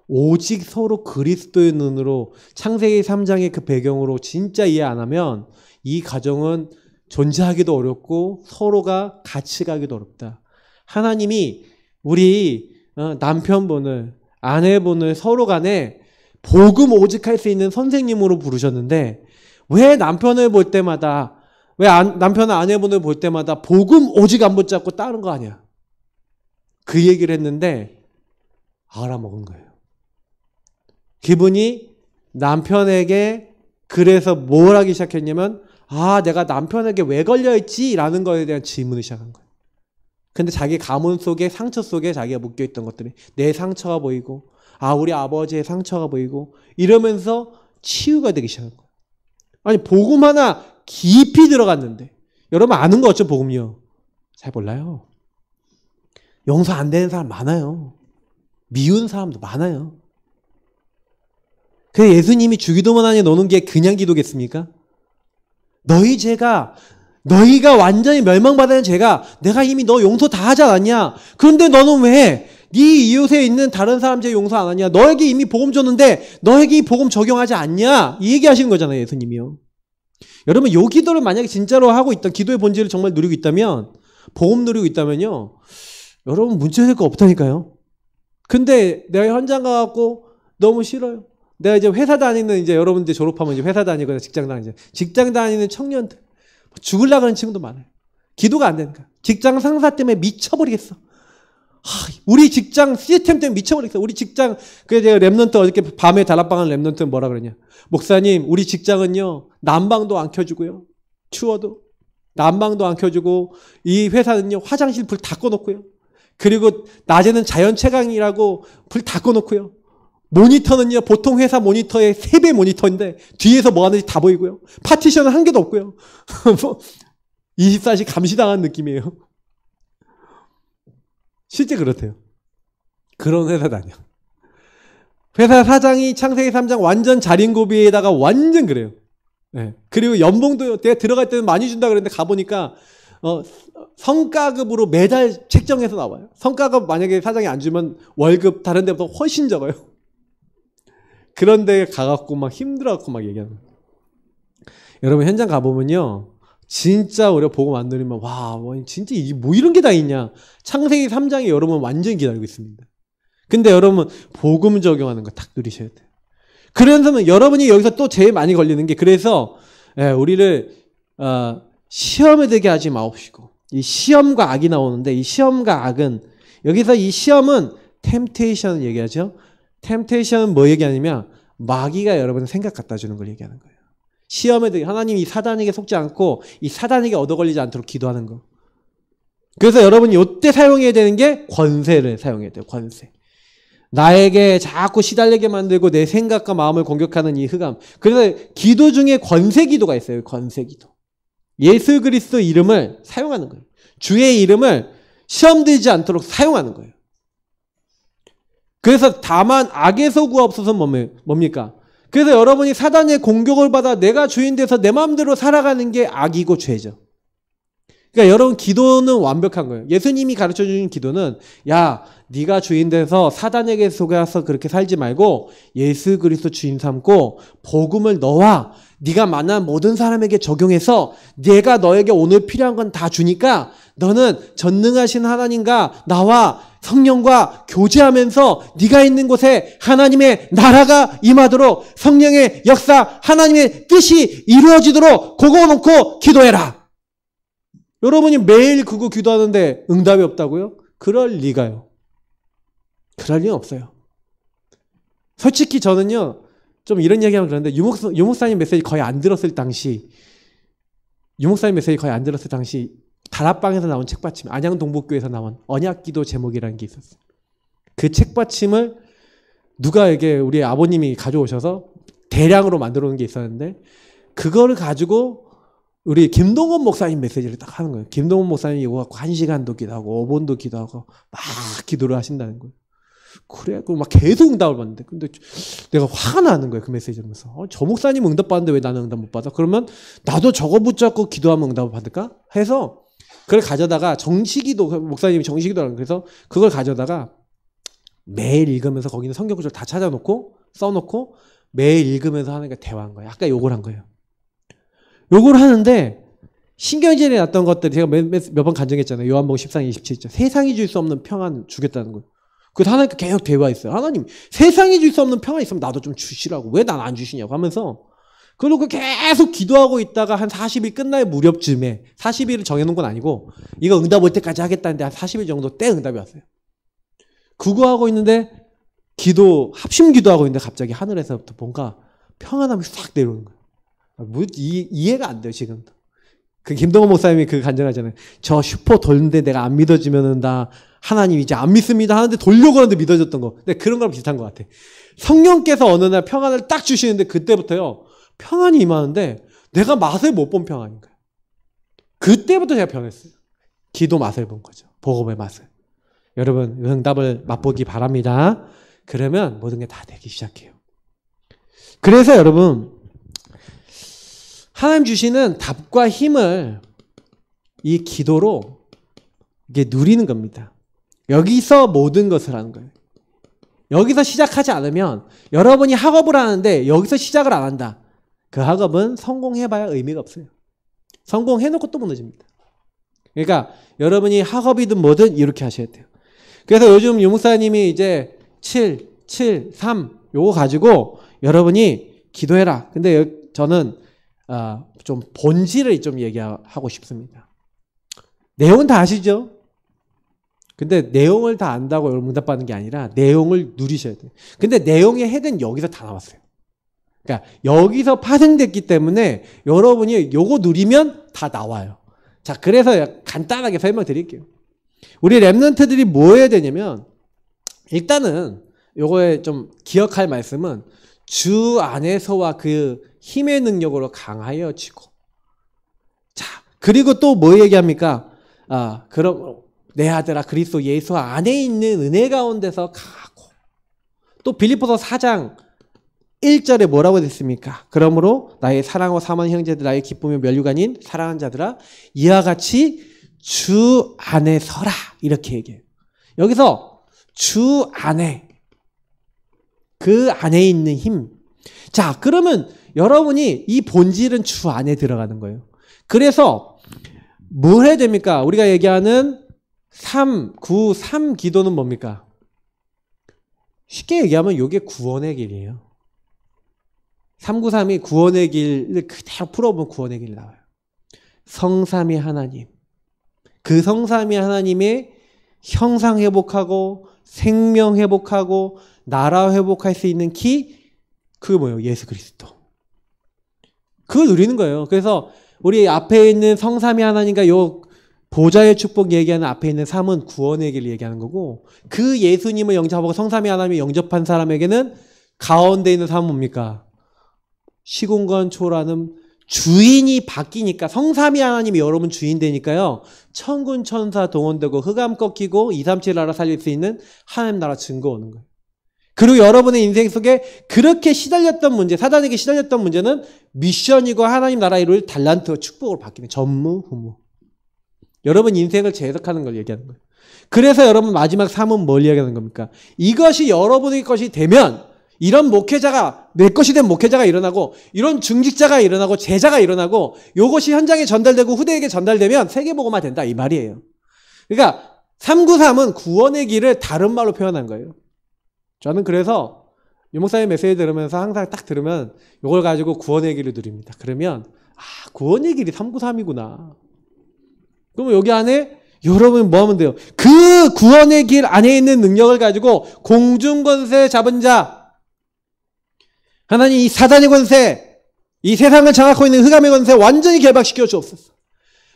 오직 서로 그리스도의 눈으로 창세기 3장의 그 배경으로 진짜 이해 안 하면 이 가정은 존재하기도 어렵고 서로가 같이 가기도 어렵다. 하나님이 우리 남편분을 아내분을 서로 간에 복음 오직할 수 있는 선생님으로 부르셨는데 왜 남편을 볼 때마다 남편과 아내분을 볼 때마다 복음 오직 안 붙잡고 다른 거 아니야. 그 얘기를 했는데 알아먹은 거예요. 기분이 남편에게 그래서 뭘 하기 시작했냐면 내가 남편에게 왜 걸려있지? 라는 거에 대한 질문을 시작한 거예요. 근데 자기 가문 속에 상처 속에 자기가 묶여있던 것들이 내 상처가 보이고 우리 아버지의 상처가 보이고 이러면서 치유가 되기 시작한 거예요. 아니 복음 하나 깊이 들어갔는데 여러분 아는 거 어쩌 복음이요? 잘 몰라요. 용서 안 되는 사람 많아요. 미운 사람도 많아요. 그래서 예수님이 주기도만 하니 노는 게 그냥 기도겠습니까? 너희가 완전히 멸망받은 죄가 내가 이미 너 용서 다 하지 않았냐? 그런데 너는 왜 네 이웃에 있는 다른 사람 죄 용서 안 하냐? 너에게 이미 복음 줬는데 너에게 이 복음 적용하지 않냐? 이 얘기하시는 거잖아요, 예수님이요. 여러분 요 기도를 만약에 진짜로 하고 있다, 기도의 본질을 정말 누리고 있다면, 복음 누리고 있다면요, 여러분 문제될 거 없다니까요. 근데 내가 현장 가갖고 너무 싫어요. 내가 이제 회사 다니는 이제 여러분들 졸업하면 이제 회사 다니거나 직장 다니는 청년들 죽으려고 하는 친구도 많아요. 기도가 안 되니까. 직장 상사 때문에 미쳐버리겠어. 우리 직장 시스템 때문에 미쳐버리겠어. 우리 직장 제가 랩런트 어저께 밤에 다락방한 랩런트 뭐라 그러냐. 목사님 우리 직장은요 난방도 안 켜주고요. 추워도 난방도 안 켜주고 이 회사는요 화장실 불 다 꺼놓고요. 그리고 낮에는 자연채광이라고 불 다 꺼놓고요. 모니터는요 보통 회사 모니터의 3배 모니터인데 뒤에서 뭐 하는지 다 보이고요. 파티션은 한 개도 없고요. 24시 감시당한 느낌이에요. 실제 그렇대요. 그런 회사 다녀. 회사 사장이 창세기 3장 완전 자린고비에다가 완전 그래요. 네. 그리고 연봉도 내가 들어갈 때는 많이 준다 그랬는데 가보니까 성과급으로 매달 책정해서 나와요. 성과급 만약에 사장이 안 주면 월급 다른 데보다 훨씬 적어요. 그런 데 가갖고 막 힘들어갖고 막 얘기하는 거예요. 여러분 현장 가보면요. 진짜 우리가 복음 안 누리면 진짜 이게 뭐 이런 게 다 있냐. 창세기 3장에 여러분 완전히 기다리고 있습니다. 근데 여러분 복음 적용하는 거 딱 누리셔야 돼요. 그래서 여러분이 여기서 또 제일 많이 걸리는 게 그래서 우리를 시험에 들게 하지 마옵시고 이 시험과 악이 나오는데 이 시험과 악은 여기서 이 시험은 템테이션을 얘기하죠. 템테이션은 뭐 얘기하냐면 마귀가 여러분의 생각 갖다 주는 걸 얘기하는 거예요. 시험에도 하나님이 사단에게 속지 않고 이 사단에게 얻어 걸리지 않도록 기도하는 거. 그래서 여러분이 이때 사용해야 되는 게 권세를 사용해야 돼요. 권세. 나에게 자꾸 시달리게 만들고 내 생각과 마음을 공격하는 이 흑암. 그래서 기도 중에 권세 기도가 있어요. 권세 기도. 예수 그리스도 이름을 사용하는 거예요. 주의 이름을 시험 들지 않도록 사용하는 거예요. 그래서 다만 악에서 구하옵소서는 뭡니까? 그래서 여러분이 사단의 공격을 받아 내가 주인 돼서 내 마음대로 살아가는 게 악이고 죄죠. 그러니까 여러분 기도는 완벽한 거예요. 예수님이 가르쳐주신 기도는 야 네가 주인 돼서 사단에게 속아서 그렇게 살지 말고 예수 그리스도 주인 삼고 복음을 너와 네가 만난 모든 사람에게 적용해서 내가 너에게 오늘 필요한 건 다 주니까 너는 전능하신 하나님과 나와 성령과 교제하면서 네가 있는 곳에 하나님의 나라가 임하도록 성령의 역사 하나님의 뜻이 이루어지도록 그거 놓고 기도해라. 여러분이 매일 그거 기도하는데 응답이 없다고요? 그럴 리가요. 그럴 리는 없어요. 솔직히 저는요, 좀 이런 얘기하면 그런데 유목사님 메시지 거의 안 들었을 당시, 다락방에서 나온 책받침, 안양동복교에서 나온 언약기도 제목이라는 게 있었어요. 그 책받침을 누가에게 우리 아버님이 가져오셔서 대량으로 만들어 놓은 게 있었는데, 그거를 가지고 우리 김동원 목사님 메시지를 딱 하는 거예요. 김동원 목사님이 이거 갖고 1시간도 기도하고 5분도 기도하고 막 기도를 하신다는 거예요. 그래, 막 계속 응답을 받는데. 근데 내가 화가 나는 거예요. 그 메시지를 보면서. 저 목사님 응답 받는데 왜 나는 응답 못 받아? 그러면 나도 저거 붙잡고 기도하면 응답을 받을까? 해서 그걸 가져다가 정시기도, 목사님이 정시기도라는 그래서 그걸 가져다가 매일 읽으면서 거기는 성경 구절 다 찾아놓고 써놓고 매일 읽으면서 하는 게 대화한 거예요. 아까 욕을 한 거예요. 욕을 하는데 신경질이 났던 것들이 제가 몇 번 간증했잖아요. 요한복음 14장 27절. 세상이 줄 수 없는 평안 주겠다는 거예요. 그래서 하나님께 계속 대화했어요. 하나님, 세상이 줄 수 없는 평안 있으면 나도 좀 주시라고. 왜 난 안 주시냐고 하면서 그리고 계속 기도하고 있다가 한 40일 끝날 무렵쯤에 40일을 정해놓은 건 아니고 이거 응답 올 때까지 하겠다는데 한 40일 정도 때 응답이 왔어요. 그거 하고 있는데 합심 기도하고 있는데 갑자기 하늘에서부터 뭔가 평안함이 싹 내려오는 거예요. 이해가 안 돼요, 지금도. 그 김동원 목사님이 그 간증하잖아요. 저 슈퍼 돌는데 내가 안 믿어지면은 나 하나님 이제 안 믿습니다 하는데 돌려고 하는데 믿어졌던 거. 근데 그런 거랑 비슷한 것 같아. 성령께서 어느 날 평안을 딱 주시는데 그때부터요, 평안이 임하는데 내가 맛을 못 본 평안인 거예요. 그때부터 제가 변했어요. 기도 맛을 본 거죠. 복음의 맛을. 여러분, 응답을 맛보기 바랍니다. 그러면 모든 게 다 되기 시작해요. 그래서 여러분, 하나님 주시는 답과 힘을 이 기도로 이게 누리는 겁니다. 여기서 모든 것을 하는 거예요. 여기서 시작하지 않으면 여러분이 학업을 하는데 여기서 시작을 안 한다. 그 학업은 성공해봐야 의미가 없어요. 성공해놓고 또 무너집니다. 그러니까 여러분이 학업이든 뭐든 이렇게 하셔야 돼요. 그래서 요즘 유목사님이 이제 7, 7, 3 요거 가지고 여러분이 기도해라. 근데 저는 좀 본질을 좀 얘기하고 싶습니다. 내용은 다 아시죠? 근데 내용을 다 안다고 여러분 응답받는 게 아니라 내용을 누리셔야 돼요. 근데 내용의 핵은 여기서 다 나왔어요. 그러니까 여기서 파생됐기 때문에 여러분이 요거 누리면 다 나와요. 자, 그래서 간단하게 설명드릴게요. 우리 랩런트들이 뭐 해야 되냐면 일단은 요거에 좀 기억할 말씀은 주 안에서와 그 힘의 능력으로 강하여지고. 자, 그리고 또 뭐 얘기합니까? 그럼 내 아들아 그리스도 예수 안에 있는 은혜 가운데서 강하고. 또 빌립보서 4장 1절에 뭐라고 됐습니까? 그러므로 나의 사랑하고 사모하는 형제들, 나의 기쁨의 면류관인 사랑하는 자들아, 이와 같이 주 안에 서라. 이렇게 얘기해요. 여기서 주 안에, 그 안에 있는 힘. 자, 그러면 여러분이 이 본질은 주 안에 들어가는 거예요. 그래서 뭘 해야 됩니까? 우리가 얘기하는 3, 9, 3 기도는 뭡니까? 쉽게 얘기하면 이게 구원의 길이에요. 393이 구원의 길을 그대로 풀어보면 구원의 길이 나와요. 성삼위 하나님. 그 성삼위 하나님의 형상 회복하고 생명 회복하고 나라 회복할 수 있는 키, 그게 뭐예요? 예수 그리스도. 그걸 누리는 거예요. 그래서 우리 앞에 있는 성삼위 하나님과 요 보좌의 축복 얘기하는 앞에 있는 삶은 구원의 길 얘기하는 거고, 그 예수님을 영접하고 성삼위 하나님을 영접한 사람에게는 가운데 있는 삶은 뭡니까? 시공간 초라는 주인이 바뀌니까, 성삼위 하나님이 여러분 주인 되니까요, 천군 천사 동원되고 흑암 꺾이고 237 나라 살릴 수 있는 하나님 나라 증거 오는 거예요. 그리고 여러분의 인생 속에 그렇게 시달렸던 문제, 사단에게 시달렸던 문제는 미션이고 하나님 나라 이룰 달란트와 축복으로 바뀌는, 전무후무. 여러분 인생을 재해석하는 걸 얘기하는 거예요. 그래서 여러분 마지막 삶은 뭘 얘기하는 겁니까? 이것이 여러분의 것이 되면, 이런 목회자가, 내 것이 된 목회자가 일어나고, 이런 중직자가 일어나고, 제자가 일어나고, 이것이 현장에 전달되고 후대에게 전달되면 세계복음화 된다, 이 말이에요. 그러니까 393은 구원의 길을 다른 말로 표현한 거예요. 저는 그래서 유 목사님 메시지 들으면서 항상 딱 들으면 이걸 가지고 구원의 길을 누립니다. 그러면 구원의 길이 393이구나. 그러면 여기 안에 여러분이 뭐 하면 돼요? 그 구원의 길 안에 있는 능력을 가지고 공중권세 잡은 자, 하나님 이 사단의 권세, 이 세상을 장악하고 있는 흑암의 권세 완전히 결박시켜 주옵소서.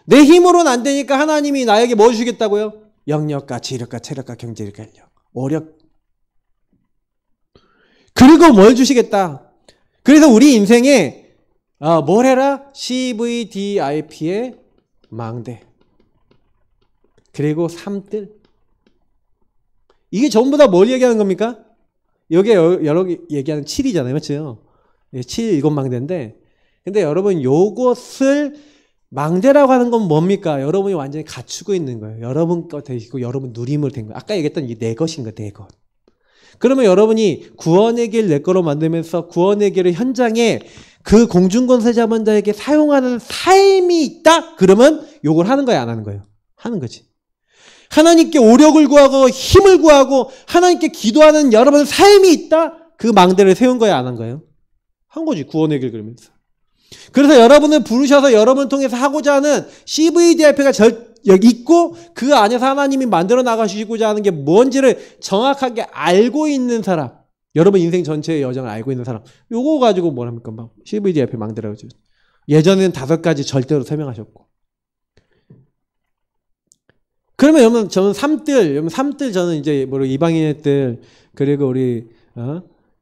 내 힘으로는 안 되니까 하나님이 나에게 뭐 주시겠다고요? 영력과 지력과 체력과 경제력과 인력, 오력. 그리고 뭘 주시겠다. 그래서 우리 인생에 뭘 해라? CVDIP의 망대, 그리고 삼뜰. 이게 전부 다 뭘 얘기하는 겁니까? 여기에 여러 개 얘기하는 7이잖아요. 맞죠? 7 일곱 망대인데, 근데 여러분 요것을 망대라고 하는 건 뭡니까? 여러분이 완전히 갖추고 있는 거예요. 여러분 것 되시고 여러분 누림을 된 거예요. 아까 얘기했던 이 내 것인 거예요. 내 것. 그러면 여러분이 구원의 길 내 거로 만들면서 구원의 길을 현장에 그 공중권세 잡은 자에게 사용하는 삶이 있다? 그러면 요걸 하는 거야, 안 하는 거예요? 하는 거지. 하나님께 오력을 구하고 힘을 구하고 하나님께 기도하는 여러분 삶이 있다? 그 망대를 세운 거야, 안 한 거예요? 한 거지, 구원의 길 그러면서. 그래서 여러분을 부르셔서 여러분을 통해서 하고자 하는 CVDIP가 여기 있고, 그 안에서 하나님이 만들어 나가시고자 하는 게 뭔지를 정확하게 알고 있는 사람, 여러분 인생 전체의 여정을 알고 있는 사람, 요거 가지고 뭘 합니까? 막 CVDIP 망대라고 하죠. 예전에는 5가지 절대로 설명하셨고. 그러면 여러분, 저는 삼뜰 저는 이제 뭐 이방인의 뜰, 그리고 우리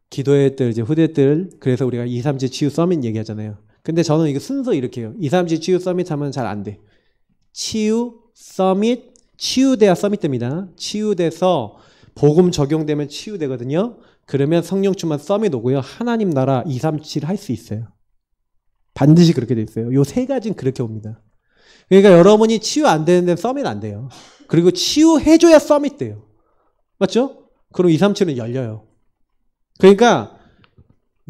기도의 뜰, 이제 후대 뜰, 그래서 우리가 237 치유 서밋 얘기하잖아요. 근데 저는 이거 순서 이렇게 해요. 237 치유 서밋 하면 잘 안 돼. 치유 서밋, 치유돼야 서밋 됩니다. 치유돼서 복음 적용되면 치유되거든요. 그러면 성령 충만 서밋 오고요. 하나님 나라 237 할 수 있어요. 반드시 그렇게 돼 있어요. 요 3가지는 그렇게 옵니다. 그러니까 여러분이 치유 안 되는데 서밋 안 돼요. 그리고 치유해줘야 서밋 돼요. 맞죠? 그럼 237은 열려요. 그러니까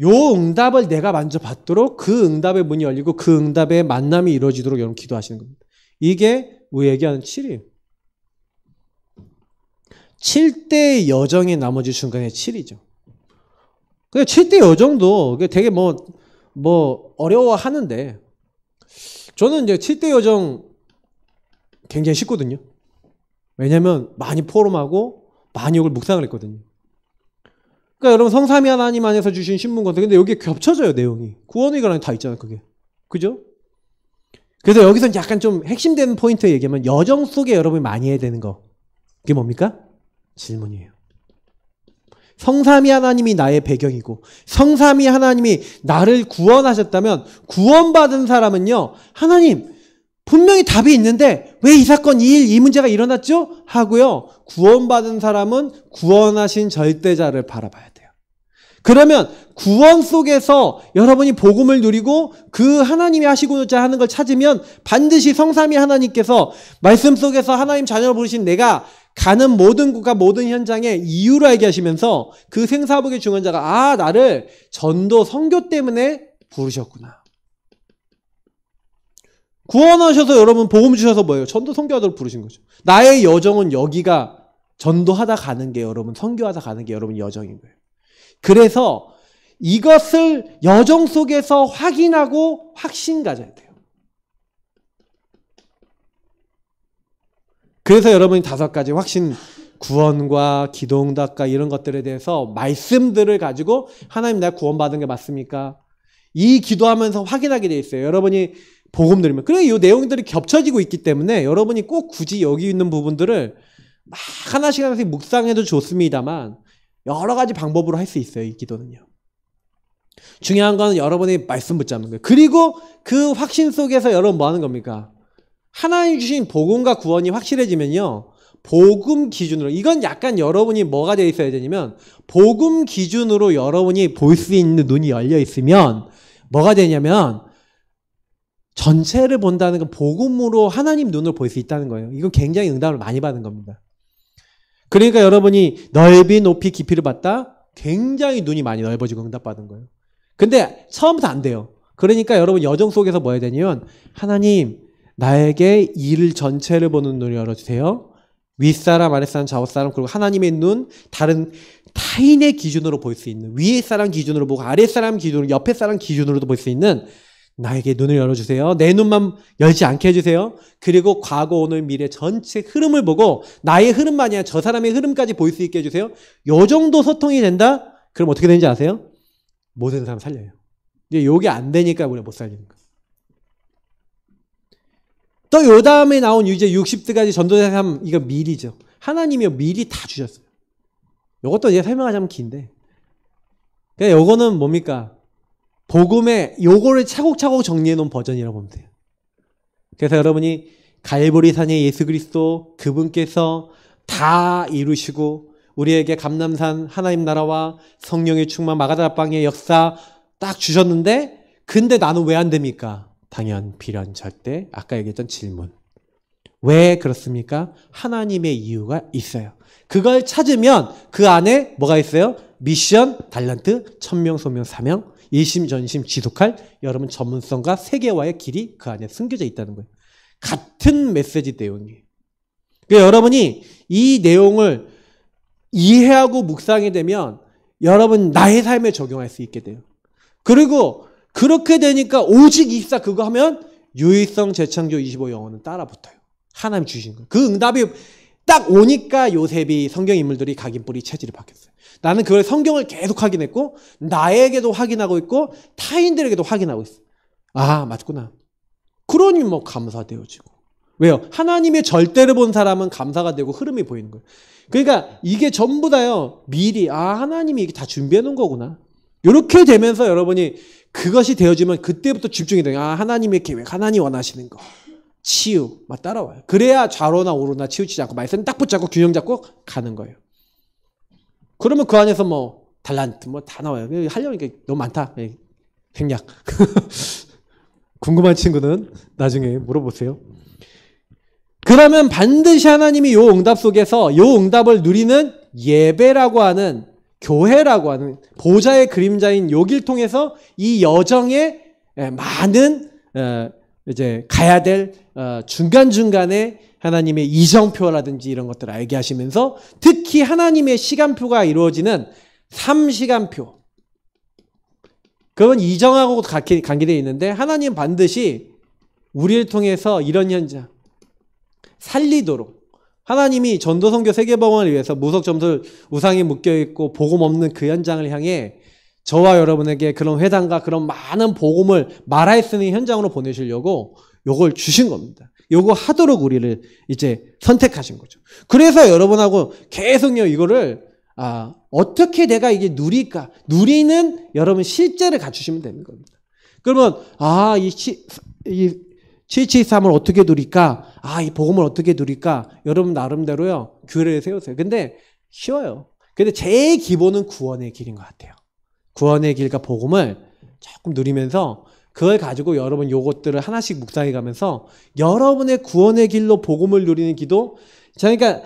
요 응답을 내가 먼저 받도록 그 응답의 문이 열리고 그 응답의 만남이 이루어지도록 여러분 기도하시는 겁니다. 이게 우리 얘기하는 7이에요. 7대의 여정의 나머지 순간에 7이죠. 그 7대 여정도 되게 뭐 어려워하는데, 저는 이제 7대 여정 굉장히 쉽거든요. 왜냐면 많이 포럼하고 많이 이걸 묵상을 했거든요. 그러니까 여러분 성삼위 하나님 안에서 주신 신문건데, 근데 여기에 겹쳐져요, 내용이. 구원의 길 안에 다 있잖아요, 그게. 그죠? 그래서 여기서 약간 좀 핵심되는 포인트 얘기하면, 여정 속에 여러분이 많이 해야 되는 거, 그게 뭡니까? 질문이에요. 성삼위 하나님이 나의 배경이고 성삼위 하나님이 나를 구원하셨다면, 구원받은 사람은요, 하나님 분명히 답이 있는데 왜 이 사건, 이 일, 이 문제가 일어났죠? 하고요, 구원받은 사람은 구원하신 절대자를 바라봐야 돼요. 그러면 구원 속에서 여러분이 복음을 누리고 그 하나님이 하시고자 하는 걸 찾으면, 반드시 성삼위 하나님께서 말씀 속에서 하나님 자녀로 부르신 내가 가는 모든 국가, 모든 현장에 이유를 알게 하시면서 그 생사복의 중원자가 나를 전도 선교 때문에 부르셨구나. 구원하셔서 여러분 복음 주셔서 뭐예요? 전도 선교하도록 부르신 거죠. 나의 여정은 여기가 전도하다 가는 게, 여러분 선교하다 가는 게 여러분 여정인 거예요. 그래서 이것을 여정 속에서 확인하고 확신 가져야 돼요. 그래서 여러분이 5가지 확신 구원과 기도응답과 이런 것들에 대해서 말씀들을 가지고 하나님 내가 구원받은 게 맞습니까? 이 기도하면서 확인하게 돼 있어요. 여러분이 복음 들으면. 그래, 이 내용들이 겹쳐지고 있기 때문에 여러분이 꼭 굳이 여기 있는 부분들을 막 하나씩 하나씩 묵상해도 좋습니다만 여러 가지 방법으로 할 수 있어요. 이 기도는요. 중요한 건 여러분이 말씀 붙잡는 거예요. 그리고 그 확신 속에서 여러분 뭐 하는 겁니까? 하나님 주신 복음과 구원이 확실해지면요. 복음 기준으로, 이건 약간 여러분이 뭐가 되어 있어야 되냐면 복음 기준으로 여러분이 볼 수 있는 눈이 열려 있으면 뭐가 되냐면 전체를 본다는 건 복음으로 하나님 눈을 볼 수 있다는 거예요. 이건 굉장히 응답을 많이 받은 겁니다. 그러니까 여러분이 넓이, 높이, 깊이를 봤다? 굉장히 눈이 많이 넓어지고 응답받은 거예요. 근데 처음부터 안 돼요. 그러니까 여러분 여정 속에서 뭐 해야 되냐면 하나님 나에게 일 전체를 보는 눈을 열어주세요. 윗사람, 아랫사람, 좌우사람, 그리고 하나님의 눈, 다른 타인의 기준으로 볼 수 있는, 위에 사람 기준으로 보고 아랫사람 기준으로, 옆에 사람 기준으로도 볼 수 있는 나에게 눈을 열어주세요. 내 눈만 열지 않게 해주세요. 그리고 과거, 오늘, 미래 전체 흐름을 보고 나의 흐름만이 아니라 저 사람의 흐름까지 볼 수 있게 해주세요. 요 정도 소통이 된다? 그럼 어떻게 되는지 아세요? 모든 사람 살려요. 근데 요게 안 되니까 우리가 못 살리는 거예요. 또 요 다음에 나온 이제 60대까지 전도자 삶, 이거 미리죠. 하나님이 미리 다 주셨어요. 요것도 이제 설명하자면 긴데. 그러니까 요거는 뭡니까? 복음에 요거를 차곡차곡 정리해 놓은 버전이라고 보면 돼요. 그래서 여러분이 갈보리산의 예수 그리스도 그분께서 다 이루시고 우리에게 감람산 하나님 나라와 성령의 충만 마가다락방의 역사 딱 주셨는데 근데 나는 왜 안 됩니까? 당연, 비련, 절대. 아까 얘기했던 질문. 왜 그렇습니까? 하나님의 이유가 있어요. 그걸 찾으면 그 안에 뭐가 있어요? 미션, 달란트, 천명, 소명, 사명, 일심, 전심, 지속할 여러분 전문성과 세계화의 길이 그 안에 숨겨져 있다는 거예요. 같은 메시지 내용이에요. 그러니까 여러분이 이 내용을 이해하고 묵상이 되면 여러분 나의 삶에 적용할 수 있게 돼요. 그리고 그렇게 되니까 오직 24 그거 하면 유일성 재창조 25 영혼은 따라 붙어요. 하나님 주신 거. 그 응답이 딱 오니까 요셉이 성경 인물들이 각인뿌리 체질이 바뀌었어요. 나는 그걸 성경을 계속 확인했고 나에게도 확인하고 있고 타인들에게도 확인하고 있어요. 아 맞구나. 그러니 뭐 감사되어지고. 왜요? 하나님의 절대를 본 사람은 감사가 되고 흐름이 보이는 거예요. 그러니까 이게 전부 다요. 미리 하나님이 이게 다 준비해 놓은 거구나. 이렇게 되면서 여러분이 그것이 되어지면 그때부터 집중이 돼요. 하나님의 계획, 하나님 원하시는 거. 치유, 막 따라와요. 그래야 좌로나 우로나 치우치지 않고 말씀 딱 붙잡고 균형 잡고 가는 거예요. 그러면 그 안에서 뭐 달란트 뭐 다 나와요. 하려니까 너무 많다. 생략. 궁금한 친구는 나중에 물어보세요. 그러면 반드시 하나님이 요 응답 속에서 요 응답을 누리는 예배라고 하는 교회라고 하는 보좌의 그림자인 요길 통해서 이 여정에 많은 이제 가야 될 중간중간에 하나님의 이정표라든지 이런 것들을 알게 하시면서 특히 하나님의 시간표가 이루어지는 3시간표. 그건 이정하고 관계되어 있는데 하나님 반드시 우리를 통해서 이런 현장 살리도록 하나님이 전도선교 세계복음을 위해서 무속점술 우상이 묶여있고 복음 없는 그 현장을 향해 저와 여러분에게 그런 회당과 그런 많은 복음을 말할 수 있는 현장으로 보내시려고 요걸 주신 겁니다. 요거 하도록 우리를 이제 선택하신 거죠. 그래서 여러분하고 계속요 이거를 어떻게 내가 이게 누릴까? 누리는 여러분 실제를 갖추시면 되는 겁니다. 그러면 이 773을 어떻게 누릴까? 이 복음을 어떻게 누릴까? 여러분 나름대로요 규례를 세우세요. 근데 쉬워요. 근데 제일 기본은 구원의 길인 것 같아요. 구원의 길과 복음을 조금 누리면서 그걸 가지고 여러분 요것들을 하나씩 묵상해 가면서 여러분의 구원의 길로 복음을 누리는 기도. 그러니까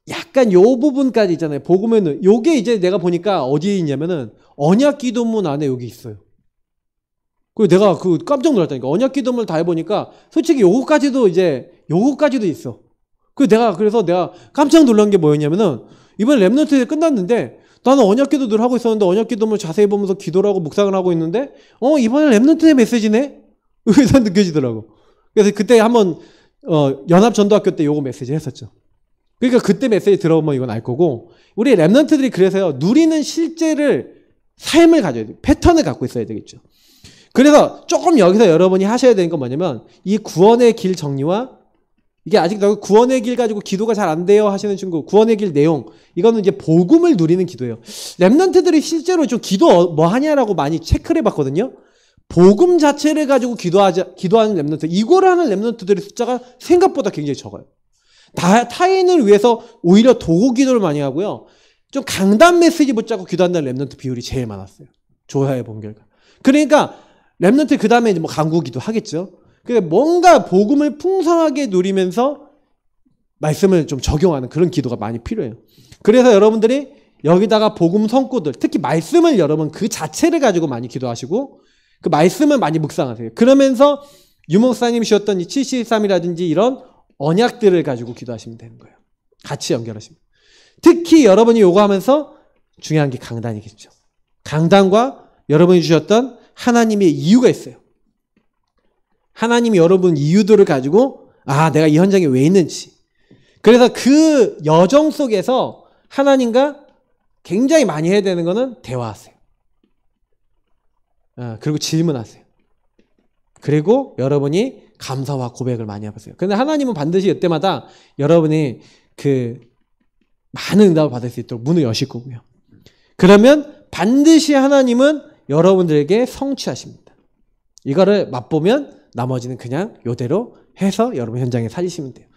약간 요 부분까지 있잖아요. 복음에는 요게 이제 내가 보니까 어디에 있냐면은 언약 기도문 안에 여기 있어요. 그리고 내가 깜짝 놀랐다니까. 언약 기도문을 다 해보니까 솔직히 요거까지도 있어. 그래서 내가 깜짝 놀란 게 뭐였냐면은 이번 랩넌트 끝났는데 나는 언약 기도 늘 하고 있었는데 언약 기도문을 자세히 보면서 기도를 하고 묵상을 하고 있는데 이번엔 랩넌트의 메시지네? 그래서 느껴지더라고. 그래서 그때 한번 연합전도학교 때 요거 메시지 했었죠. 그러니까 그때 메시지 들어보면 이건 알 거고, 우리 랩런트들이 그래서요, 누리는 실제를 삶을 가져야 돼요. 패턴을 갖고 있어야 되겠죠. 그래서 조금 여기서 여러분이 하셔야 되는 건 뭐냐면, 이 구원의 길 정리와, 이게 아직 구원의 길 가지고 기도가 잘 안 돼요 하시는 친구, 구원의 길 내용, 이거는 이제 복음을 누리는 기도예요. 랩런트들이 실제로 좀 기도 뭐 하냐라고 많이 체크를 해봤거든요. 복음 자체를 가지고 기도하는 랩런트, 이거를 하는 랩런트들의 숫자가 생각보다 굉장히 적어요. 타인을 위해서 오히려 도구 기도를 많이 하고요. 좀 강단 메시지 붙잡고 기도한다는 랩런트 비율이 제일 많았어요. 조사해 본 결과. 그러니까 랩런트 그 다음에 이제 뭐 강구 기도 하겠죠. 그러니까 뭔가 복음을 풍성하게 누리면서 말씀을 좀 적용하는 그런 기도가 많이 필요해요. 그래서 여러분들이 여기다가 복음 성구들, 특히 말씀을 여러분 그 자체를 가지고 많이 기도하시고 그 말씀을 많이 묵상하세요. 그러면서 유목사님 주셨던 이 73이라든지 이런 언약들을 가지고 기도하시면 되는 거예요. 같이 연결하시면. 특히 여러분이 요구하면서 중요한 게 강단이겠죠. 강단과 여러분이 주셨던 하나님의 이유가 있어요. 하나님이 여러분 이유들을 가지고 내가 이 현장에 왜 있는지. 그래서 그 여정 속에서 하나님과 굉장히 많이 해야 되는 거는 대화하세요. 그리고 질문하세요. 그리고 여러분이 감사와 고백을 많이 해보세요. 그런데 하나님은 반드시 이때마다 여러분이 그 많은 응답을 받을 수 있도록 문을 여실 거고요. 그러면 반드시 하나님은 여러분들에게 성취하십니다. 이거를 맛보면 나머지는 그냥 이대로 해서 여러분 현장에 살리시면 돼요.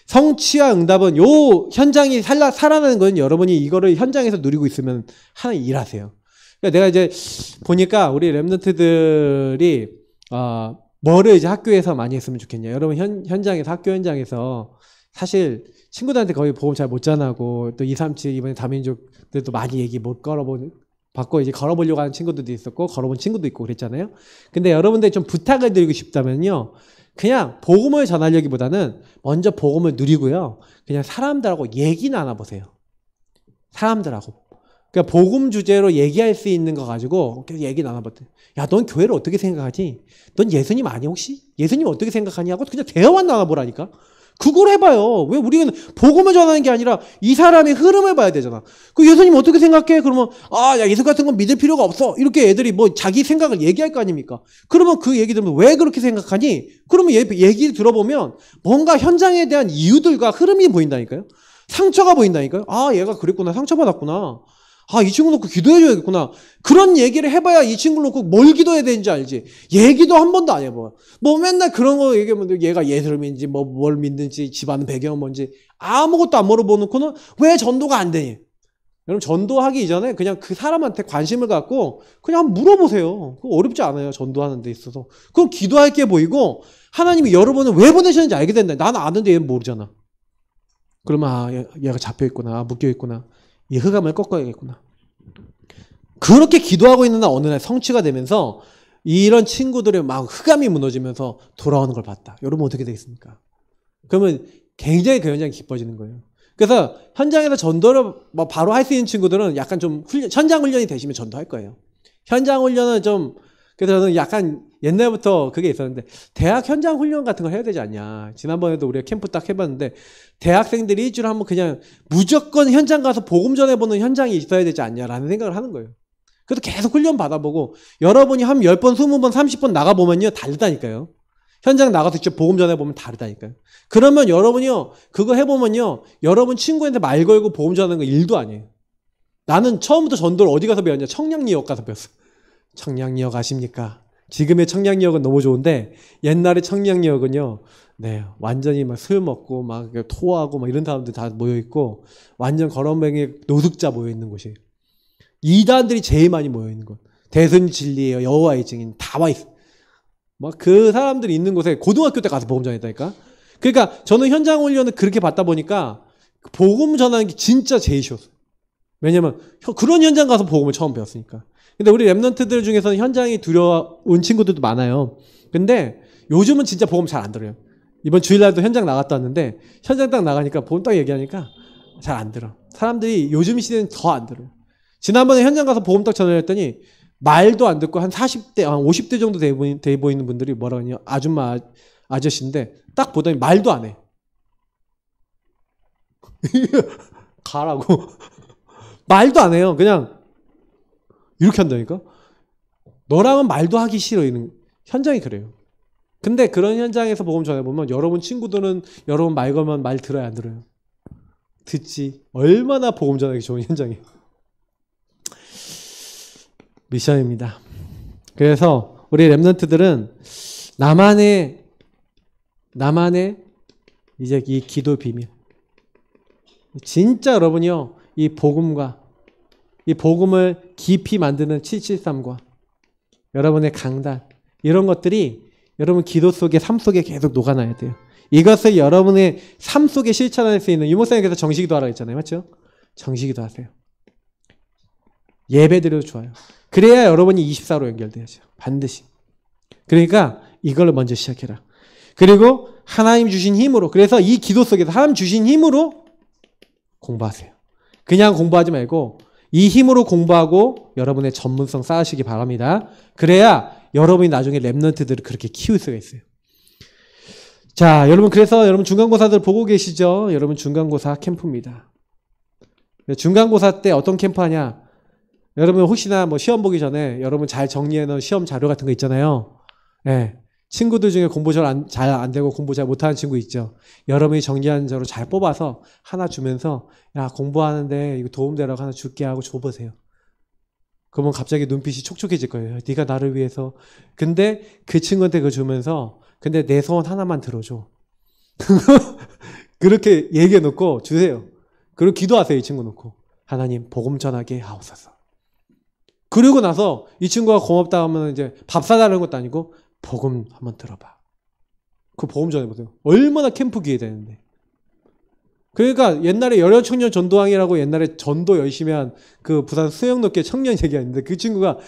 성취와 응답은 요 현장이 살아나는 건 여러분이 이거를 현장에서 누리고 있으면 하나님 일하세요. 그러니까 내가 이제 보니까 우리 랩런트들이 뭐를 이제 학교에서 많이 했으면 좋겠냐. 여러분 현장에서 학교 현장에서 사실 친구들한테 거의 보험 잘 못 전하고 또 237 이번에 다민족들도 많이 얘기 못 받고 이제 걸어보려고 하는 친구들도 있었고 걸어본 친구도 있고 그랬잖아요. 근데 여러분들 좀 부탁을 드리고 싶다면요. 그냥 복음을 전하려기보다는 먼저 복음을 누리고요. 그냥 사람들하고 얘기 나눠보세요. 사람들하고. 그러니까 복음 주제로 얘기할 수 있는 거 가지고 계속 얘기 나눠봤대요. 야, 넌 교회를 어떻게 생각하지? 넌 예수님 아니 혹시? 예수님 어떻게 생각하니? 하고 그냥 대화만 나눠보라니까. 그걸 해봐요. 왜 우리는 복음을 전하는 게 아니라 이 사람의 흐름을 봐야 되잖아. 그 예수님 어떻게 생각해? 그러면 야 예수 같은 건 믿을 필요가 없어. 이렇게 애들이 뭐 자기 생각을 얘기할 거 아닙니까? 그러면 그 얘기 들으면 왜 그렇게 생각하니? 그러면 얘기를 들어보면 뭔가 현장에 대한 이유들과 흐름이 보인다니까요. 상처가 보인다니까요. 얘가 그랬구나. 상처받았구나. 이 친구 놓고 기도해줘야겠구나. 그런 얘기를 해봐야 이 친구를 놓고 뭘 기도해야 되는지 알지. 얘기도 한 번도 안 해봐요. 뭐 맨날 그런 거 얘기하면 얘가 예수를 믿는지 뭘 믿는지 집안 배경은 뭔지 아무것도 안 물어보놓고는 왜 전도가 안 되니? 여러분 전도하기 이전에 그냥 그 사람한테 관심을 갖고 그냥 한번 물어보세요. 그거 어렵지 않아요. 전도하는 데 있어서. 그럼 기도할 게 보이고 하나님이 여러분을 왜 보내셨는지 알게 된다. 나는 아는데 얘는 모르잖아. 그러면 얘가 잡혀있구나. 묶여있구나. 이 흑암을 꺾어야겠구나. 그렇게 기도하고 있는 날 어느 날 성취가 되면서 이런 친구들의 막 흑암이 무너지면서 돌아오는 걸 봤다. 여러분 어떻게 되겠습니까? 그러면 굉장히 그 현장이 기뻐지는 거예요. 그래서 현장에서 전도를 뭐 바로 할 수 있는 친구들은 약간 좀 현장 훈련이 되시면 전도할 거예요. 현장 훈련은 좀 그래서 저는 약간 옛날부터 그게 있었는데 대학 현장 훈련 같은 거 해야 되지 않냐. 지난번에도 우리가 캠프 딱 해봤는데 대학생들이 일주일에 한번 그냥 무조건 현장 가서 복음 전해보는 현장이 있어야 되지 않냐라는 생각을 하는 거예요. 그래서 계속 훈련 받아보고 여러분이 한 10번, 20번, 30번 나가보면요 다르다니까요. 현장 나가서 직접 복음 전해보면 다르다니까요. 그러면 여러분이요 그거 해보면요 여러분 친구한테 말 걸고 복음 전하는 거 일도 아니에요. 나는 처음부터 전도를 어디 가서 배웠냐. 청량리역 가서 배웠어. 청량리역 아십니까? 지금의 청량리역은 너무 좋은데 옛날의 청량리역은요 네 완전히 막 술 먹고 막 토하고 막 이런 사람들 다 모여있고 완전 거렁뱅이 노숙자 모여있는 곳이에요. 이단들이 제일 많이 모여있는 곳. 대선 진리예요. 여호와의 증인 다 와있어. 막 그 사람들이 있는 곳에 고등학교 때 가서 복음 전했다니까. 그러니까 저는 현장 훈련을 그렇게 받다 보니까 복음 전하는 게 진짜 제일 쉬웠어요. 왜냐면 그런 현장 가서 복음을 처음 배웠으니까. 근데 우리 랩런트들 중에서는 현장이 두려운 친구들도 많아요. 근데 요즘은 진짜 복음 잘 안 들어요. 이번 주일날도 현장 나갔다 왔는데 현장 딱 나가니까 복음 딱 얘기하니까 잘 안 들어. 사람들이 요즘 시대는 더 안 들어요. 지난번에 현장 가서 복음 딱 전화했더니 말도 안 듣고 한 40대, 한 50대 정도 돼 보이는 분들이 뭐라 하냐. 아줌마, 아저씨인데 딱 보더니 말도 안 해. 가라고. 말도 안 해요. 그냥 이렇게 한다니까. 너랑은 말도 하기 싫어. 이런 현장이 그래요. 근데 그런 현장에서 복음 전해보면 여러분 친구들은 여러분 말 걸면 말 들어야 안 들어요? 듣지. 얼마나 복음 전하기 좋은 현장이에요. 미션입니다. 그래서 우리 렘넌트들은 나만의 이제 이 기도 비밀. 진짜 여러분이요. 이 복음과 이 복음을 깊이 만드는 773과 여러분의 강단 이런 것들이 여러분 기도 속에 삶 속에 계속 녹아나야 돼요. 이것을 여러분의 삶 속에 실천할 수 있는 유목사님께서 정식기도 하라고 했잖아요. 맞죠? 정식기도 하세요. 예배 드려도 좋아요. 그래야 여러분이 24로 연결돼야죠. 반드시. 그러니까 이걸 먼저 시작해라. 그리고 하나님 주신 힘으로 그래서 이 기도 속에서 하나님 주신 힘으로 공부하세요. 그냥 공부하지 말고 이 힘으로 공부하고 여러분의 전문성 쌓으시기 바랍니다. 그래야 여러분이 나중에 렘넌트들을 그렇게 키울 수가 있어요. 자, 여러분 그래서 여러분 중간고사들 보고 계시죠? 여러분 중간고사 캠프입니다. 중간고사 때 어떤 캠프 하냐? 여러분 혹시나 뭐 시험 보기 전에 여러분 잘 정리해 놓은 시험 자료 같은 거 있잖아요. 네. 친구들 중에 공부 잘 안 되고 공부 잘 못하는 친구 있죠. 여러분이 정리한 자료 잘 뽑아서 하나 주면서 야 공부하는데 이거 도움되라고 하나 줄게 하고 줘보세요. 그러면 갑자기 눈빛이 촉촉해질 거예요. 네가 나를 위해서. 근데 그 친구한테 그거 주면서 근데 내 소원 하나만 들어줘. 그렇게 얘기해 놓고 주세요. 그리고 기도하세요. 이 친구 놓고. 하나님 복음 전하게 하옵소서. 그리고 나서 이 친구가 고맙다 하면 이제 밥 사달라는 것도 아니고 복음 한번 들어봐. 그 복음 전해보세요. 얼마나 캠프 기회 되는데. 그러니까 옛날에 여려청년 전도왕이라고 옛날에 전도 열심히 한 그 부산 수영롭게 청년 얘기가 있는데 그 친구가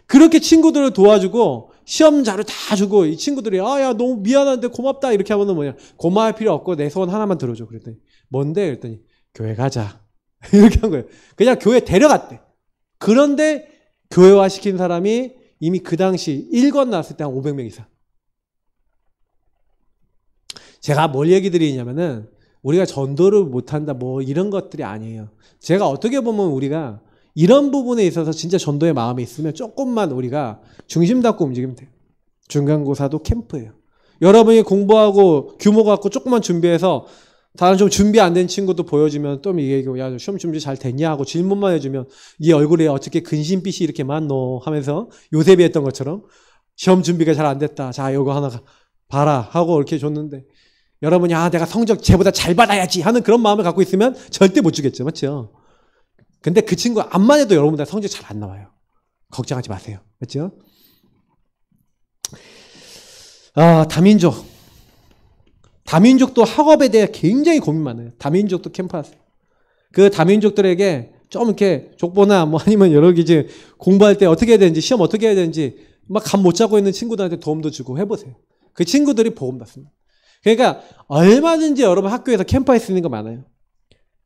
그렇게 친구들을 도와주고 시험 자료 다 주고 이 친구들이 야 너무 미안한데 고맙다 이렇게 하면은 뭐냐 고마울 필요 없고 내 소원 하나만 들어줘 그랬더니 뭔데 그랬더니 교회 가자 이렇게 한 거예요. 그냥 교회 데려갔대. 그런데 교회화 시킨 사람이 이미 그 당시 1권 나왔을 때 한 500명 이상. 제가 뭘 얘기 드리냐면은 우리가 전도를 못한다 뭐 이런 것들이 아니에요. 제가 어떻게 보면 우리가 이런 부분에 있어서 진짜 전도의 마음이 있으면 조금만 우리가 중심 잡고 움직이면 돼요. 중간고사도 캠프예요. 여러분이 공부하고 규모 갖고 조금만 준비해서 다른 좀 준비 안 된 친구도 보여주면 또 얘기하고 야 시험 준비 잘 됐냐 하고 질문만 해주면 이 얼굴에 어떻게 근심빛이 이렇게 많노 하면서 요셉이 했던 것처럼 시험 준비가 잘 안 됐다. 자 이거 하나 봐라 하고 이렇게 줬는데 여러분이 내가 성적 쟤보다 잘 받아야지 하는 그런 마음을 갖고 있으면 절대 못 주겠죠. 맞죠? 근데 그 친구 암만 해도 여러분들 성적 잘 안 나와요. 걱정하지 마세요. 맞죠? 다민족도 학업에 대해 굉장히 고민 많아요. 다민족도 캠프 하세요. 그 다민족들에게 좀 이렇게 족보나 뭐 아니면 여러 개 이제 공부할 때 어떻게 해야 되는지 시험 어떻게 해야 되는지 막 감 못 잡고 있는 친구들한테 도움도 주고 해보세요. 그 친구들이 복음 받습니다. 그러니까 얼마든지 여러분 학교에서 캠프 할 수 있는 거 많아요.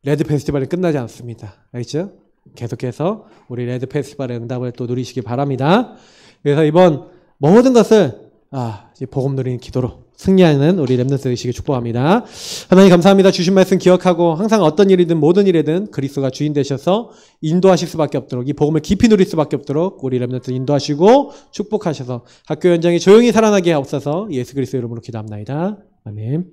레드 페스티벌이 끝나지 않습니다. 알겠죠? 계속해서 우리 레드 페스티벌의 응답을 또 누리시기 바랍니다. 그래서 이번 모든 것을 복음 누리는 기도로 승리하는 우리 렘넌트 되시길 축복합니다. 하나님 감사합니다. 주신 말씀 기억하고 항상 어떤 일이든 모든 일이든 그리스도가 주인 되셔서 인도하실 수밖에 없도록 이 복음을 깊이 누릴 수밖에 없도록 우리 렘넌트 인도하시고 축복하셔서 학교 현장이 조용히 살아나게 하옵소서. 예수 그리스도 이름으로 기도합나이다. 아멘.